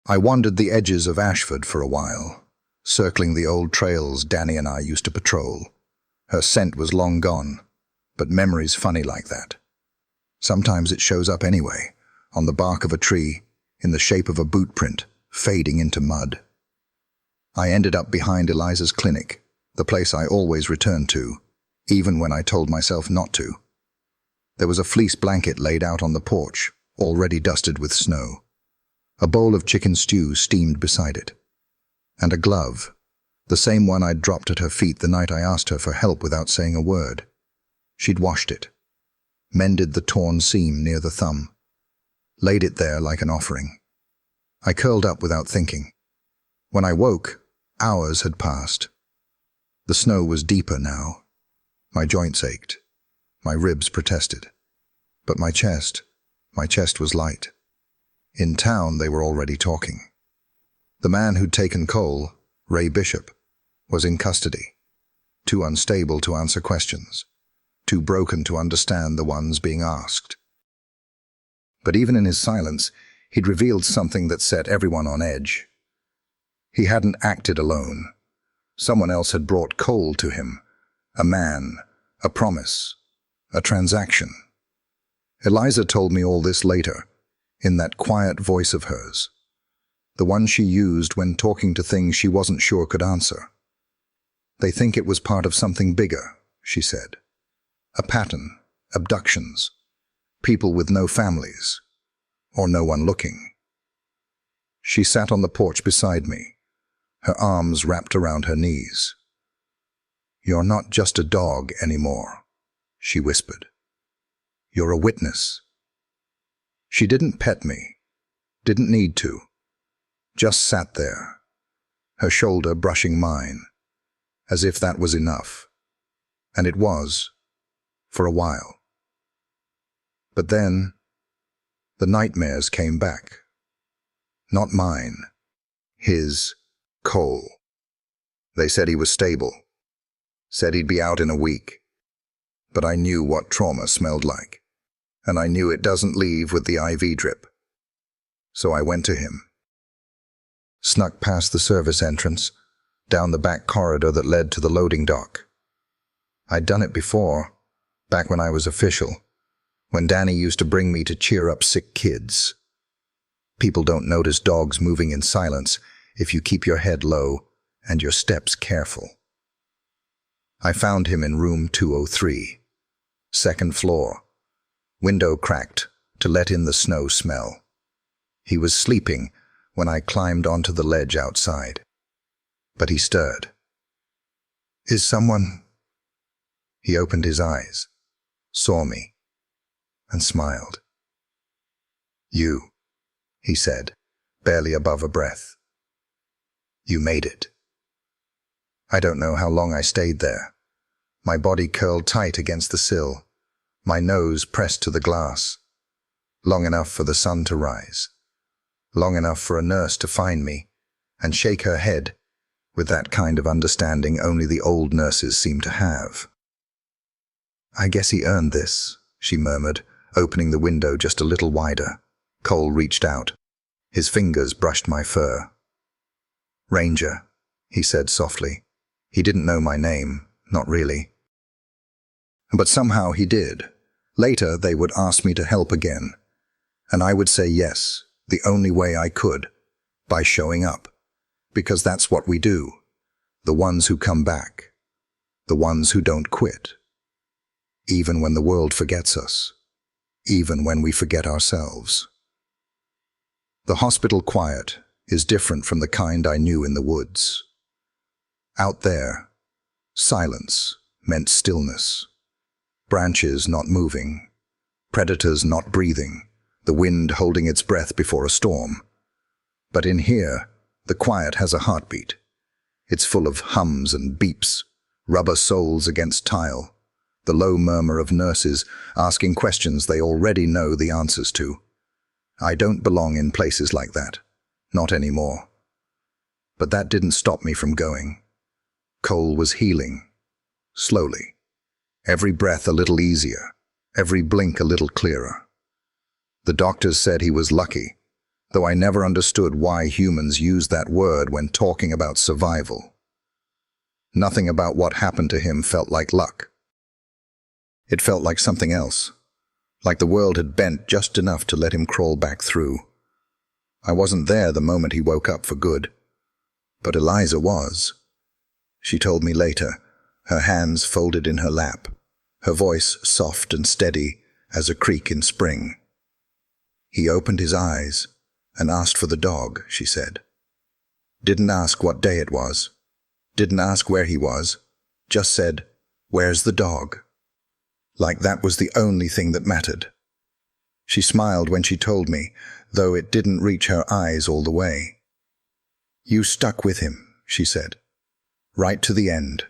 I wandered the edges of Ashford for a while, circling the old trails Danny and I used to patrol. Her scent was long gone. But memory's funny like that. Sometimes it shows up anyway, on the bark of a tree, in the shape of a boot print, fading into mud. I ended up behind Eliza's clinic, the place I always returned to, even when I told myself not to. There was a fleece blanket laid out on the porch, already dusted with snow. A bowl of chicken stew steamed beside it. And a glove, the same one I'd dropped at her feet the night I asked her for help without saying a word. She'd washed it, mended the torn seam near the thumb, laid it there like an offering. I curled up without thinking. When I woke, hours had passed. The snow was deeper now. My joints ached. My ribs protested. But my chest was light. In town, they were already talking. The man who'd taken Cole, Ray Bishop, was in custody, too unstable to answer questions. Too broken to understand the ones being asked. But even in his silence, he'd revealed something that set everyone on edge. He hadn't acted alone. Someone else had brought Cole to him. A man, a promise, a transaction. Eliza told me all this later, in that quiet voice of hers, the one she used when talking to things she wasn't sure could answer. They think it was part of something bigger, she said. A pattern, abductions, people with no families, or no one looking. She sat on the porch beside me, her arms wrapped around her knees. "You're not just a dog anymore," she whispered. "You're a witness." She didn't pet me, didn't need to, just sat there, her shoulder brushing mine, as if that was enough. And it was. For a while. But then, the nightmares came back. Not mine. His, Cole. They said he was stable. Said he'd be out in a week. But I knew what trauma smelled like. And I knew it doesn't leave with the IV drip. So I went to him. Snuck past the service entrance, down the back corridor that led to the loading dock. I'd done it before. Back when I was official, when Danny used to bring me to cheer up sick kids. People don't notice dogs moving in silence if you keep your head low and your steps careful. I found him in room 203, second floor, window cracked to let in the snow smell. He was sleeping when I climbed onto the ledge outside. But he stirred. "Is someone—" He opened his eyes. saw me, and smiled. "You," he said, barely above a breath. "You made it." I don't know how long I stayed there. My body curled tight against the sill, my nose pressed to the glass. Long enough for the sun to rise. Long enough for a nurse to find me and shake her head with that kind of understanding only the old nurses seem to have. "I guess he earned this," she murmured, opening the window just a little wider. Cole reached out. His fingers brushed my fur. "Ranger," he said softly. He didn't know my name, not really. But somehow he did. Later they would ask me to help again, and I would say yes, the only way I could, by showing up. Because that's what we do. The ones who come back. The ones who don't quit. Even when the world forgets us. Even when we forget ourselves. The hospital quiet is different from the kind I knew in the woods. Out there, silence meant stillness. Branches not moving. Predators not breathing. The wind holding its breath before a storm. But in here, the quiet has a heartbeat. It's full of hums and beeps, rubber soles against tile, the low murmur of nurses asking questions they already know the answers to. I don't belong in places like that. Not anymore. But that didn't stop me from going. Cole was healing. Slowly. Every breath a little easier. Every blink a little clearer. The doctors said he was lucky, though I never understood why humans use that word when talking about survival. Nothing about what happened to him felt like luck. It felt like something else. Like the world had bent just enough to let him crawl back through. I wasn't there the moment he woke up for good. But Eliza was. She told me later, her hands folded in her lap, her voice soft and steady as a creek in spring. He opened his eyes and asked for the dog, she said. Didn't ask what day it was. Didn't ask where he was. Just said, "Where's the dog?" Like that was the only thing that mattered. She smiled when she told me, though it didn't reach her eyes all the way. "You stuck with him," she said. "Right to the end."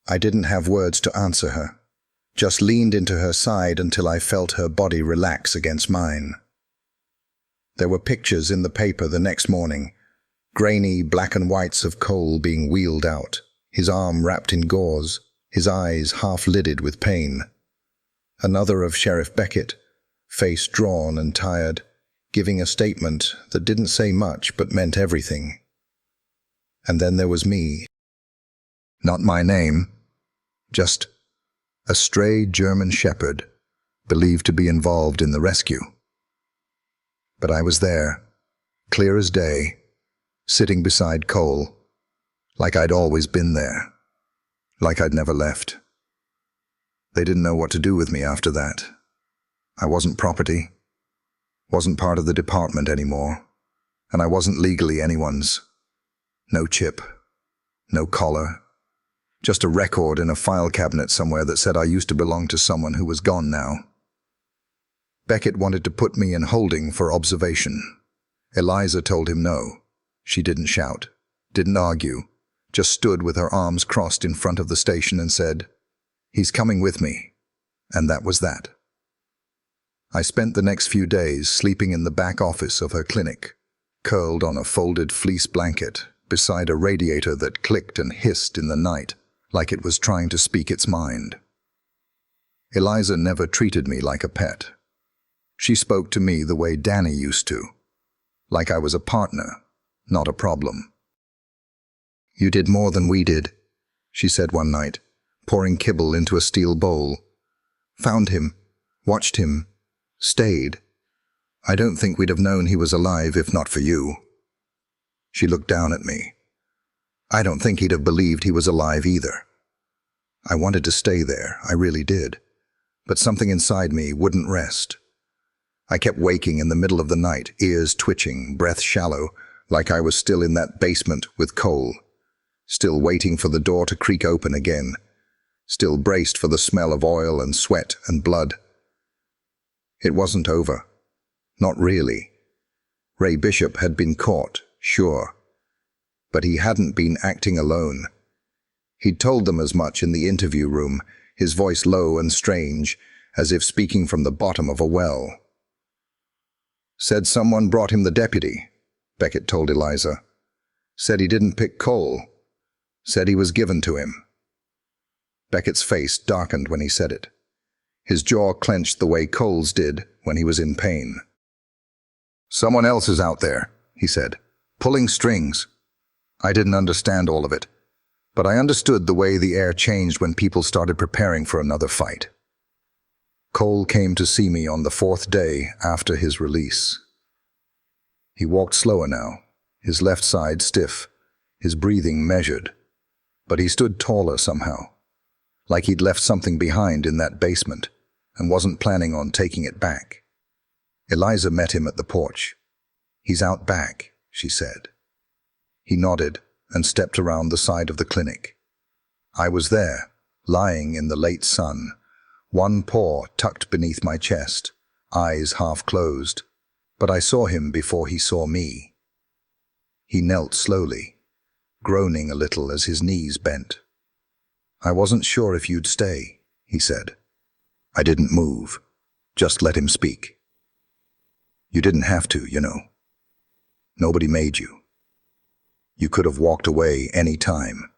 I didn't have words to answer her, just leaned into her side until I felt her body relax against mine. There were pictures in the paper the next morning, grainy black and whites of Cole being wheeled out, his arm wrapped in gauze, his eyes half-lidded with pain. Another of Sheriff Beckett, face drawn and tired, giving a statement that didn't say much but meant everything. And then there was me. Not my name, just a stray German shepherd, believed to be involved in the rescue. But I was there, clear as day, sitting beside Cole, like I'd always been there, like I'd never left. They didn't know what to do with me after that. I wasn't property, wasn't part of the department anymore, and I wasn't legally anyone's. No chip, no collar, just a record in a file cabinet somewhere that said I used to belong to someone who was gone now. Beckett wanted to put me in holding for observation. Eliza told him no. She didn't shout, didn't argue, just stood with her arms crossed in front of the station and said, "He's coming with me." And that was that. I spent the next few days sleeping in the back office of her clinic, curled on a folded fleece blanket beside a radiator that clicked and hissed in the night like it was trying to speak its mind. Eliza never treated me like a pet. She spoke to me the way Danny used to, like I was a partner, not a problem. "You did more than we did," she said one night, pouring kibble into a steel bowl. "Found him, watched him, stayed. I don't think we'd have known he was alive if not for you." She looked down at me. I don't think he'd have believed he was alive either. I wanted to stay there, I really did, but something inside me wouldn't rest. I kept waking in the middle of the night, ears twitching, breath shallow, like I was still in that basement with Cole, still waiting for the door to creak open again, still braced for the smell of oil and sweat and blood. It wasn't over. Not really. Ray Bishop had been caught, sure. But he hadn't been acting alone. He'd told them as much in the interview room, his voice low and strange, as if speaking from the bottom of a well. Said someone brought him the deputy, Beckett told Eliza. Said he didn't pick Cole. Said he was given to him. Beckett's face darkened when he said it. His jaw clenched the way Cole's did when he was in pain. Someone else is out there, he said, pulling strings. I didn't understand all of it, but I understood the way the air changed when people started preparing for another fight. Cole came to see me on the 4th day after his release. He walked slower now, his left side stiff, his breathing measured, but he stood taller somehow, like he'd left something behind in that basement and wasn't planning on taking it back. Eliza met him at the porch. He's out back, she said. He nodded and stepped around the side of the clinic. I was there, lying in the late sun, one paw tucked beneath my chest, eyes half closed, but I saw him before he saw me. He knelt slowly, groaning a little as his knees bent. I wasn't sure if you'd stay, he said. I didn't move, just let him speak. You didn't have to, you know. Nobody made you. You could have walked away any time.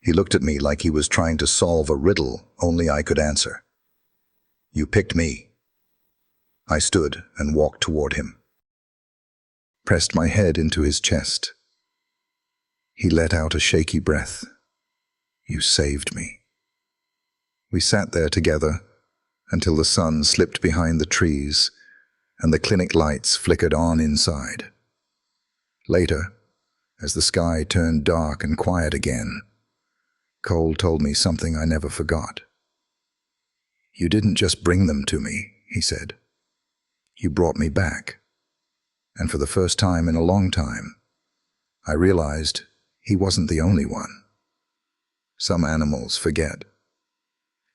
He looked at me like he was trying to solve a riddle only I could answer. You picked me. I stood and walked toward him. Pressed my head into his chest. He let out a shaky breath. You saved me. We sat there together until the sun slipped behind the trees and the clinic lights flickered on inside. Later, as the sky turned dark and quiet again, Cole told me something I never forgot. You didn't just bring them to me, he said. You brought me back. And for the first time in a long time, I realized he wasn't the only one. Some animals forget.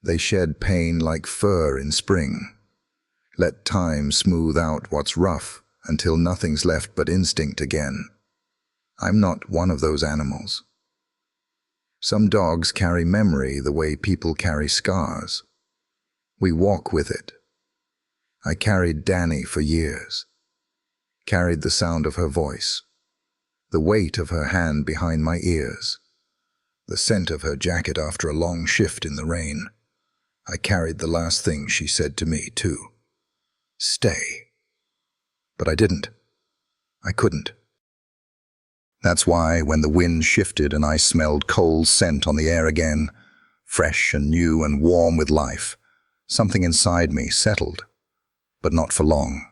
They shed pain like fur in spring. Let time smooth out what's rough until nothing's left but instinct again. I'm not one of those animals. Some dogs carry memory the way people carry scars. We walk with it. I carried Danny for years. Carried the sound of her voice, the weight of her hand behind my ears, the scent of her jacket after a long shift in the rain. I carried the last thing she said to me, too. Stay. But I didn't. I couldn't. That's why when the wind shifted and I smelled Cole's scent on the air again, fresh and new and warm with life, something inside me settled, but not for long.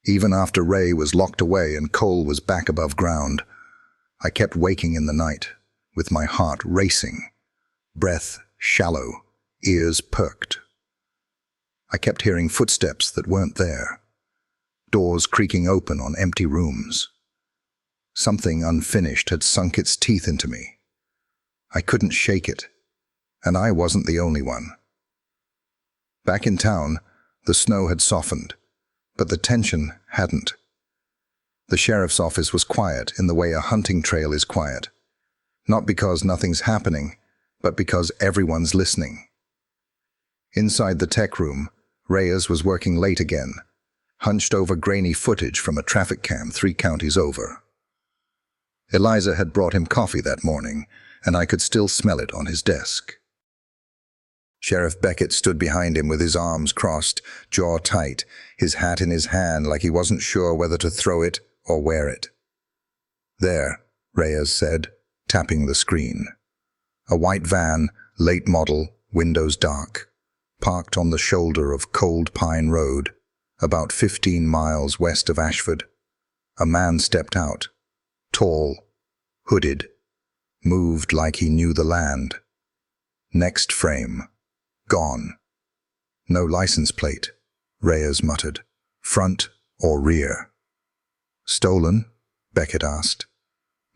Even after Ray was locked away and Cole was back above ground, I kept waking in the night, with my heart racing, breath shallow, ears perked. I kept hearing footsteps that weren't there, doors creaking open on empty rooms. Something unfinished had sunk its teeth into me. I couldn't shake it, and I wasn't the only one. Back in town, the snow had softened, but the tension hadn't. The sheriff's office was quiet in the way a hunting trail is quiet, not because nothing's happening, but because everyone's listening. Inside the tech room, Reyes was working late again, hunched over grainy footage from a traffic cam 3 counties over. Eliza had brought him coffee that morning, and I could still smell it on his desk. Sheriff Beckett stood behind him with his arms crossed, jaw tight, his hat in his hand like he wasn't sure whether to throw it or wear it. There, Reyes said, tapping the screen. A white van, late model, windows dark, parked on the shoulder of Cold Pine Road, about 15 miles west of Ashford. A man stepped out, tall, hooded, moved like he knew the land. Next frame, gone. No license plate, Reyes muttered. Front or rear? Stolen? Beckett asked.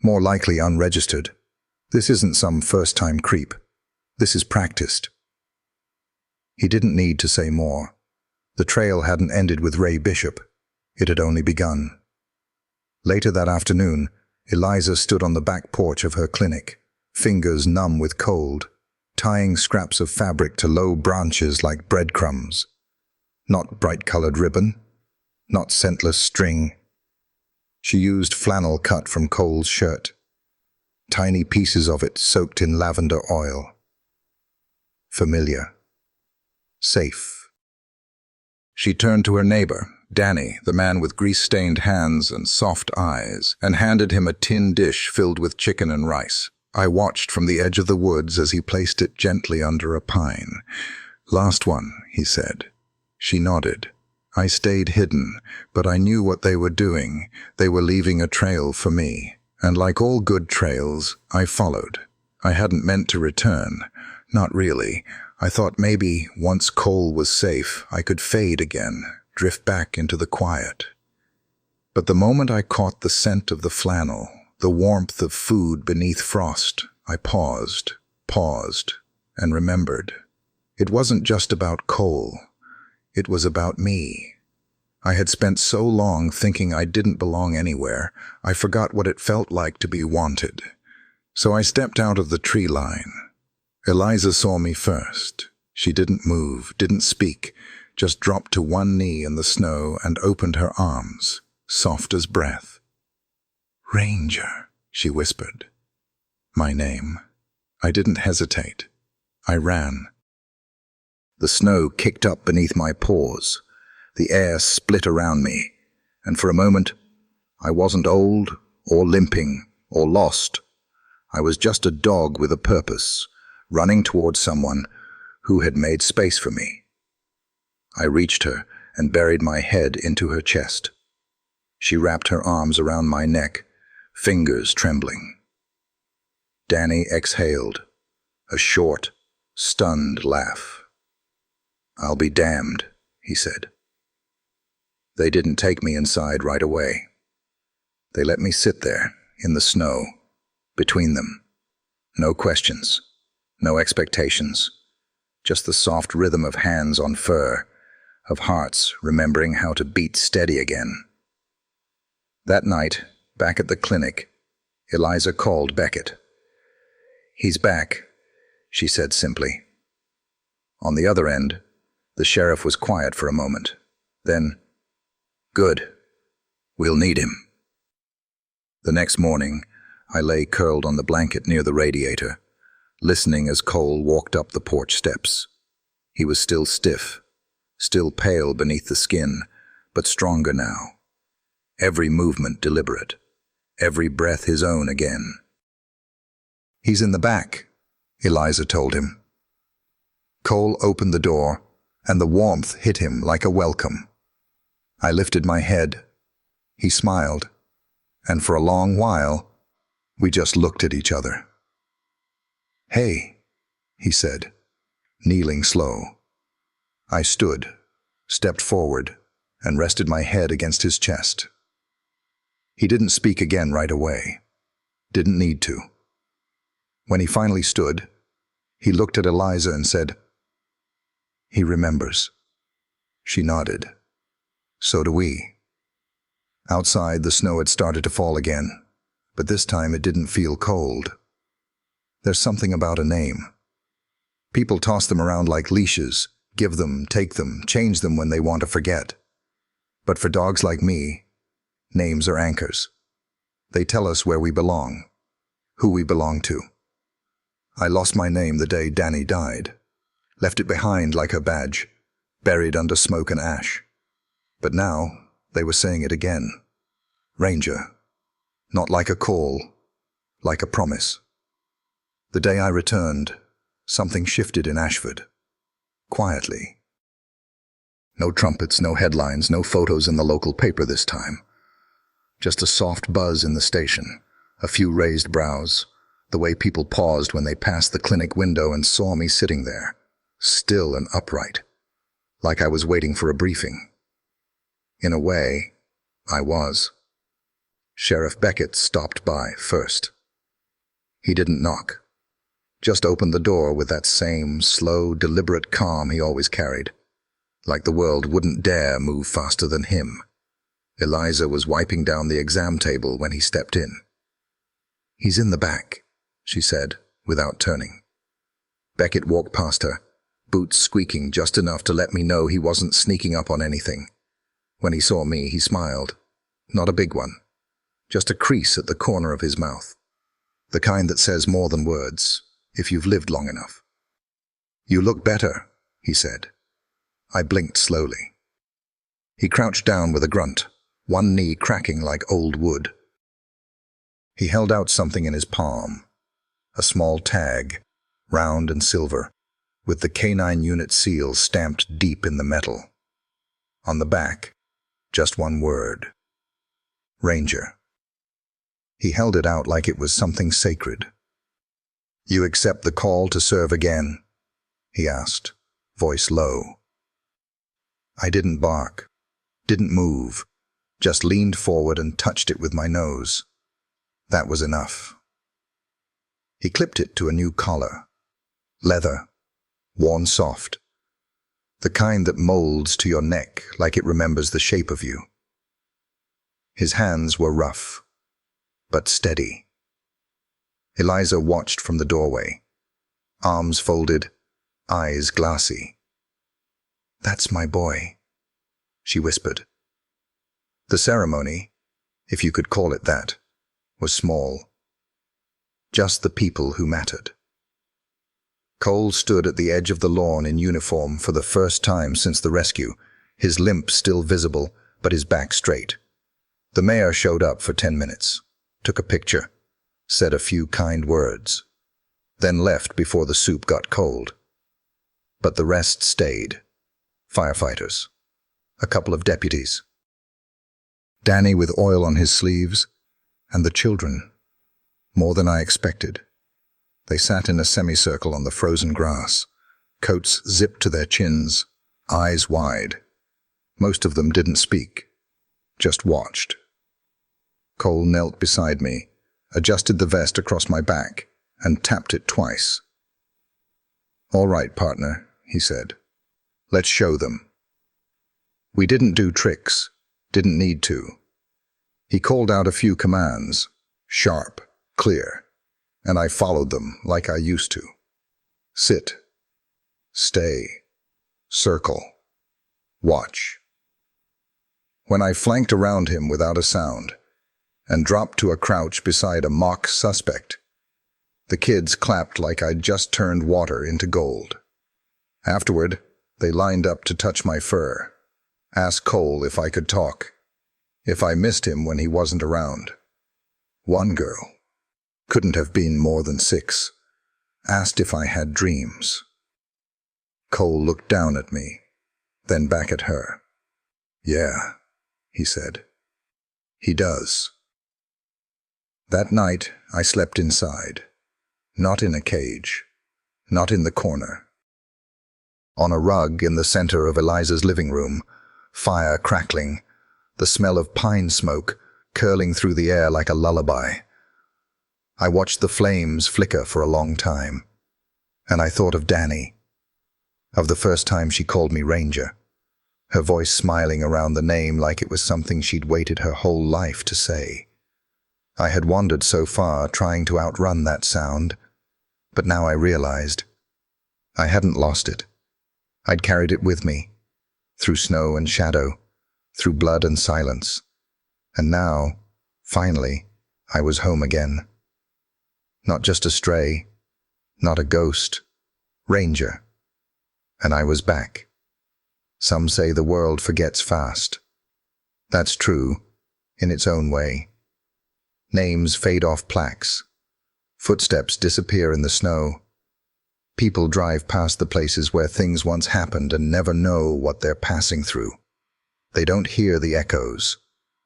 More likely unregistered. This isn't some first-time creep. This is practiced." He didn't need to say more. The trail hadn't ended with Ray Bishop. It had only begun. Later that afternoon, Eliza stood on the back porch of her clinic, fingers numb with cold, tying scraps of fabric to low branches like breadcrumbs. Not bright-colored ribbon, not scentless string. She used flannel cut from Cole's shirt, tiny pieces of it soaked in lavender oil. Familiar. Safe. She turned to her neighbor, Danny, the man with grease-stained hands and soft eyes, and handed him a tin dish filled with chicken and rice. I watched from the edge of the woods as he placed it gently under a pine. "Last one," he said. She nodded. I stayed hidden, but I knew what they were doing. They were leaving a trail for me. And like all good trails, I followed. I hadn't meant to return. Not really. I thought maybe, once Cole was safe, I could fade again, drift back into the quiet. But the moment I caught the scent of the flannel, the warmth of food beneath frost, I paused, and remembered. It wasn't just about Cole. It was about me. I had spent so long thinking I didn't belong anywhere, I forgot what it felt like to be wanted. So I stepped out of the tree line. Eliza saw me first. She didn't move, didn't speak, just dropped to one knee in the snow and opened her arms, soft as breath. "Ranger," she whispered. My name. I didn't hesitate. I ran. The snow kicked up beneath my paws. The air split around me, and for a moment, I wasn't old, or limping, or lost. I was just a dog with a purpose, running towards someone who had made space for me. I reached her and buried my head into her chest. She wrapped her arms around my neck, fingers trembling. Danny exhaled, a short, stunned laugh. "I'll be damned," he said. They didn't take me inside right away. They let me sit there, in the snow, between them. No questions, no expectations, just the soft rhythm of hands on fur, of hearts remembering how to beat steady again. That night, back at the clinic, Eliza called Beckett. "He's back," she said simply. On the other end, the sheriff was quiet for a moment. Then, "Good. We'll need him." The next morning, I lay curled on the blanket near the radiator, listening as Cole walked up the porch steps. He was still stiff, still pale beneath the skin, but stronger now. Every movement deliberate, every breath his own again. "He's in the back," Eliza told him. Cole opened the door, and the warmth hit him like a welcome. I lifted my head. He smiled, and for a long while, we just looked at each other. "Hey," he said, kneeling slow. I stood, stepped forward, and rested my head against his chest. He didn't speak again right away. Didn't need to. When he finally stood, he looked at Eliza and said, "He remembers." She nodded. So do we. Outside, the snow had started to fall again, but this time it didn't feel cold. There's something about a name. People toss them around like leashes, give them, take them, change them when they want to forget. But for dogs like me, names are anchors. They tell us where we belong, who we belong to. I lost my name the day Danny died, left it behind like a badge, buried under smoke and ash. But now, they were saying it again. Ranger. Not like a call, like a promise. The day I returned, something shifted in Ashford. Quietly. No trumpets, no headlines, no photos in the local paper this time. Just a soft buzz in the station, a few raised brows, the way people paused when they passed the clinic window and saw me sitting there, still and upright, like I was waiting for a briefing. In a way, I was. Sheriff Beckett stopped by first. He didn't knock. Just opened the door with that same slow, deliberate calm he always carried, like the world wouldn't dare move faster than him. Eliza was wiping down the exam table when he stepped in. "He's in the back," she said, without turning. Beckett walked past her, boots squeaking just enough to let me know he wasn't sneaking up on anything. When he saw me, he smiled. Not a big one, just a crease at the corner of his mouth. The kind that says more than words, if you've lived long enough. "You look better," he said. I blinked slowly. He crouched down with a grunt, one knee cracking like old wood. He held out something in his palm, a small tag, round and silver, with the K9 unit seal stamped deep in the metal. On the back, just one word: Ranger. He held it out like it was something sacred. "You accept the call to serve again?" he asked, voice low. I didn't bark, didn't move, just leaned forward and touched it with my nose. That was enough. He clipped it to a new collar. Leather, worn soft. The kind that molds to your neck like it remembers the shape of you. His hands were rough, but steady. Eliza watched from the doorway, arms folded, eyes glassy. "That's my boy," she whispered. The ceremony, if you could call it that, was small. Just the people who mattered. Cole stood at the edge of the lawn in uniform for the first time since the rescue, his limp still visible, but his back straight. The mayor showed up for 10 minutes, took a picture, said a few kind words, then left before the soup got cold. But the rest stayed. Firefighters, a couple of deputies, Danny with oil on his sleeves, and the children, more than I expected. They sat in a semicircle on the frozen grass, coats zipped to their chins, eyes wide. Most of them didn't speak, just watched. Cole knelt beside me, adjusted the vest across my back, and tapped it twice. "All right, partner," he said. "Let's show them." We didn't do tricks, didn't need to. He called out a few commands, sharp, clear, and I followed them like I used to. Sit, stay, circle, watch. When I flanked around him without a sound and dropped to a crouch beside a mock suspect, the kids clapped like I'd just turned water into gold. Afterward, they lined up to touch my fur, asked Cole if I could talk, if I missed him when he wasn't around. One girl, couldn't have been more than 6, asked if I had dreams. Cole looked down at me, then back at her. "Yeah," he said. "He does." That night, I slept inside, not in a cage, not in the corner. On a rug in the center of Eliza's living room, fire crackling, the smell of pine smoke curling through the air like a lullaby. I watched the flames flicker for a long time, and I thought of Danny, of the first time she called me Ranger, her voice smiling around the name like it was something she'd waited her whole life to say. I had wandered so far trying to outrun that sound, but now I realized I hadn't lost it. I'd carried it with me, through snow and shadow, through blood and silence. And now, finally, I was home again. Not just a stray, not a ghost, Ranger. And I was back. Some say the world forgets fast. That's true, in its own way. Names fade off plaques. Footsteps disappear in the snow. People drive past the places where things once happened and never know what they're passing through. They don't hear the echoes.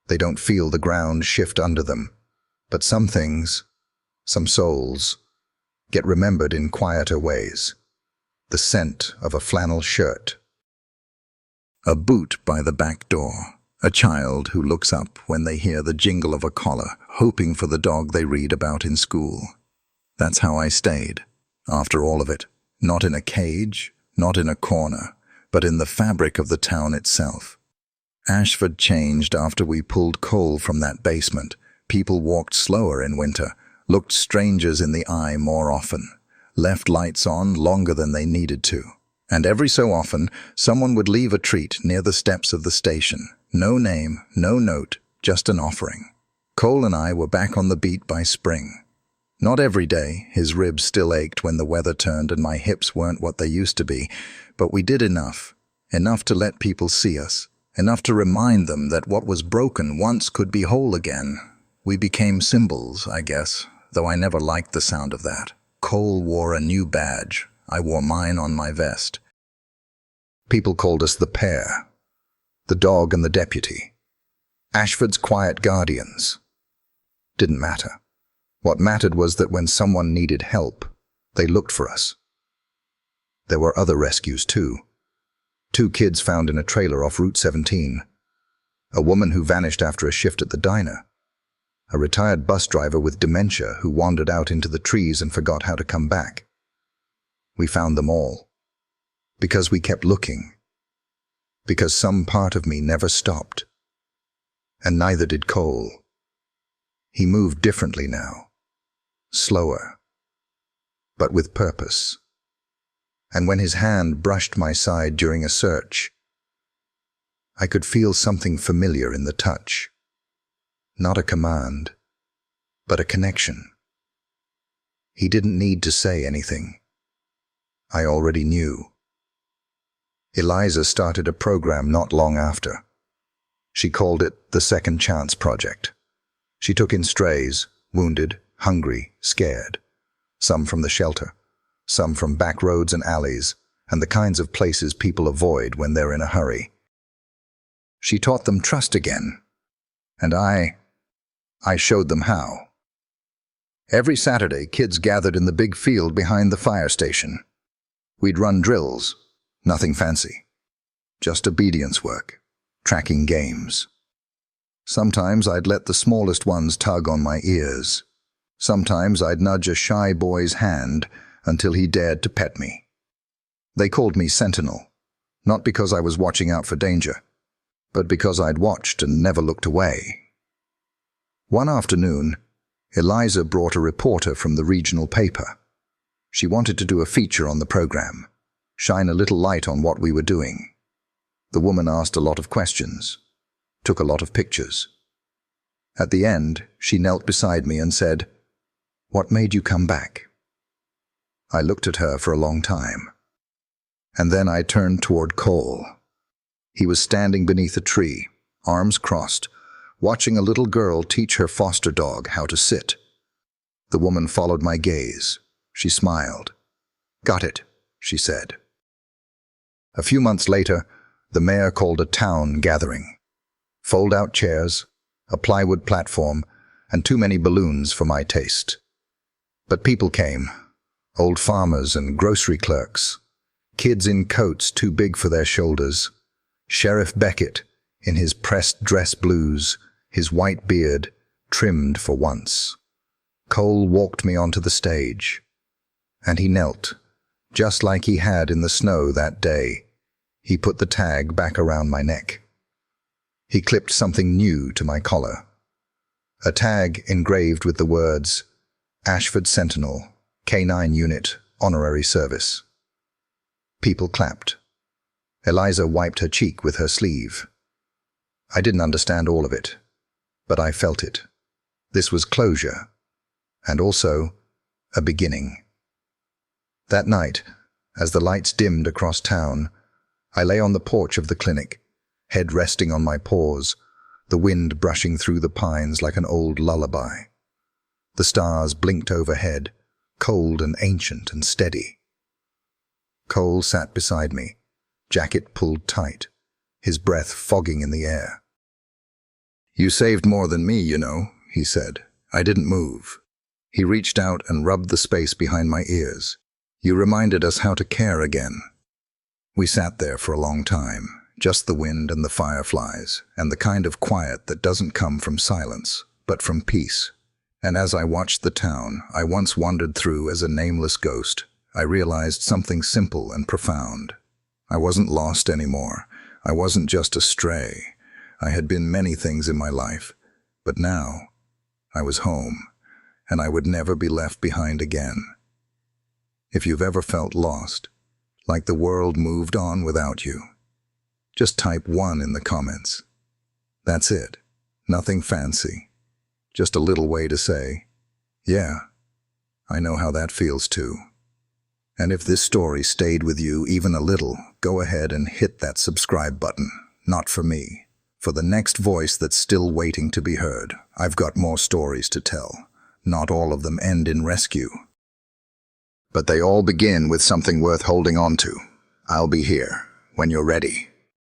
They don't feel the ground shift under them. But some things, some souls, get remembered in quieter ways. The scent of a flannel shirt. A boot by the back door. A child who looks up when they hear the jingle of a collar, hoping for the dog they read about in school. That's how I stayed. After all of it, not in a cage, not in a corner, but in the fabric of the town itself. Ashford changed after we pulled coal from that basement. People walked slower in winter, looked strangers in the eye more often, left lights on longer than they needed to. And every so often, someone would leave a treat near the steps of the station. No name, no note, just an offering. Cole and I were back on the beat by spring. Not every day. His ribs still ached when the weather turned and my hips weren't what they used to be, but we did enough. Enough to let people see us. Enough to remind them that what was broken once could be whole again. We became symbols, I guess, though I never liked the sound of that. Cole wore a new badge. I wore mine on my vest. People called us the pair. The dog and the deputy. Ashford's quiet guardians. Didn't matter. What mattered was that when someone needed help, they looked for us. There were other rescues too. 2 kids found in a trailer off Route 17. A woman who vanished after a shift at the diner. A retired bus driver with dementia who wandered out into the trees and forgot how to come back. We found them all. Because we kept looking. Because some part of me never stopped. And neither did Cole. He moved differently now. Slower. But with purpose. And when his hand brushed my side during a search, I could feel something familiar in the touch. Not a command, but a connection. He didn't need to say anything. I already knew. Eliza started a program not long after. She called it the Second Chance Project. She took in strays, wounded, hungry, scared. Some from the shelter, some from back roads and alleys, and the kinds of places people avoid when they're in a hurry. She taught them trust again, and I showed them how. Every Saturday, kids gathered in the big field behind the fire station. We'd run drills, nothing fancy, just obedience work, tracking games. Sometimes I'd let the smallest ones tug on my ears. Sometimes I'd nudge a shy boy's hand until he dared to pet me. They called me Sentinel, not because I was watching out for danger, but because I'd watched and never looked away. One afternoon, Eliza brought a reporter from the regional paper. She wanted to do a feature on the program, shine a little light on what we were doing. The woman asked a lot of questions, took a lot of pictures. At the end, she knelt beside me and said, "What made you come back?" I looked at her for a long time. And then I turned toward Cole. He was standing beneath a tree, arms crossed, watching a little girl teach her foster dog how to sit. The woman followed my gaze. She smiled. "Got it," she said. A few months later, the mayor called a town gathering. Fold-out chairs, a plywood platform, and too many balloons for my taste. But people came. Old farmers and grocery clerks. Kids in coats too big for their shoulders. Sheriff Beckett, in his pressed dress blues, his white beard trimmed for once. Cole walked me onto the stage, and he knelt, just like he had in the snow that day. He put the tag back around my neck. He clipped something new to my collar. A tag engraved with the words, "Ashford Sentinel, K9 Unit, Honorary Service." People clapped. Eliza wiped her cheek with her sleeve. I didn't understand all of it, but I felt it. This was closure, and also a beginning. That night, as the lights dimmed across town, I lay on the porch of the clinic, head resting on my paws, the wind brushing through the pines like an old lullaby. The stars blinked overhead, cold and ancient and steady. Cole sat beside me, jacket pulled tight, his breath fogging in the air. "You saved more than me, you know," he said. I didn't move. He reached out and rubbed the space behind my ears. "You reminded us how to care again." We sat there for a long time, just the wind and the fireflies, and the kind of quiet that doesn't come from silence, but from peace. And as I watched the town I once wandered through as a nameless ghost, I realized something simple and profound. I wasn't lost anymore. I wasn't just a stray. I had been many things in my life, but now I was home, and I would never be left behind again. If you've ever felt lost, like the world moved on without you, just type 1 in the comments. That's it. Nothing fancy. Just a little way to say, yeah, I know how that feels too. And if this story stayed with you even a little, go ahead and hit that subscribe button. Not for me, for the next voice that's still waiting to be heard. I've got more stories to tell. Not all of them end in rescue, but they all begin with something worth holding on to. I'll be here when you're ready.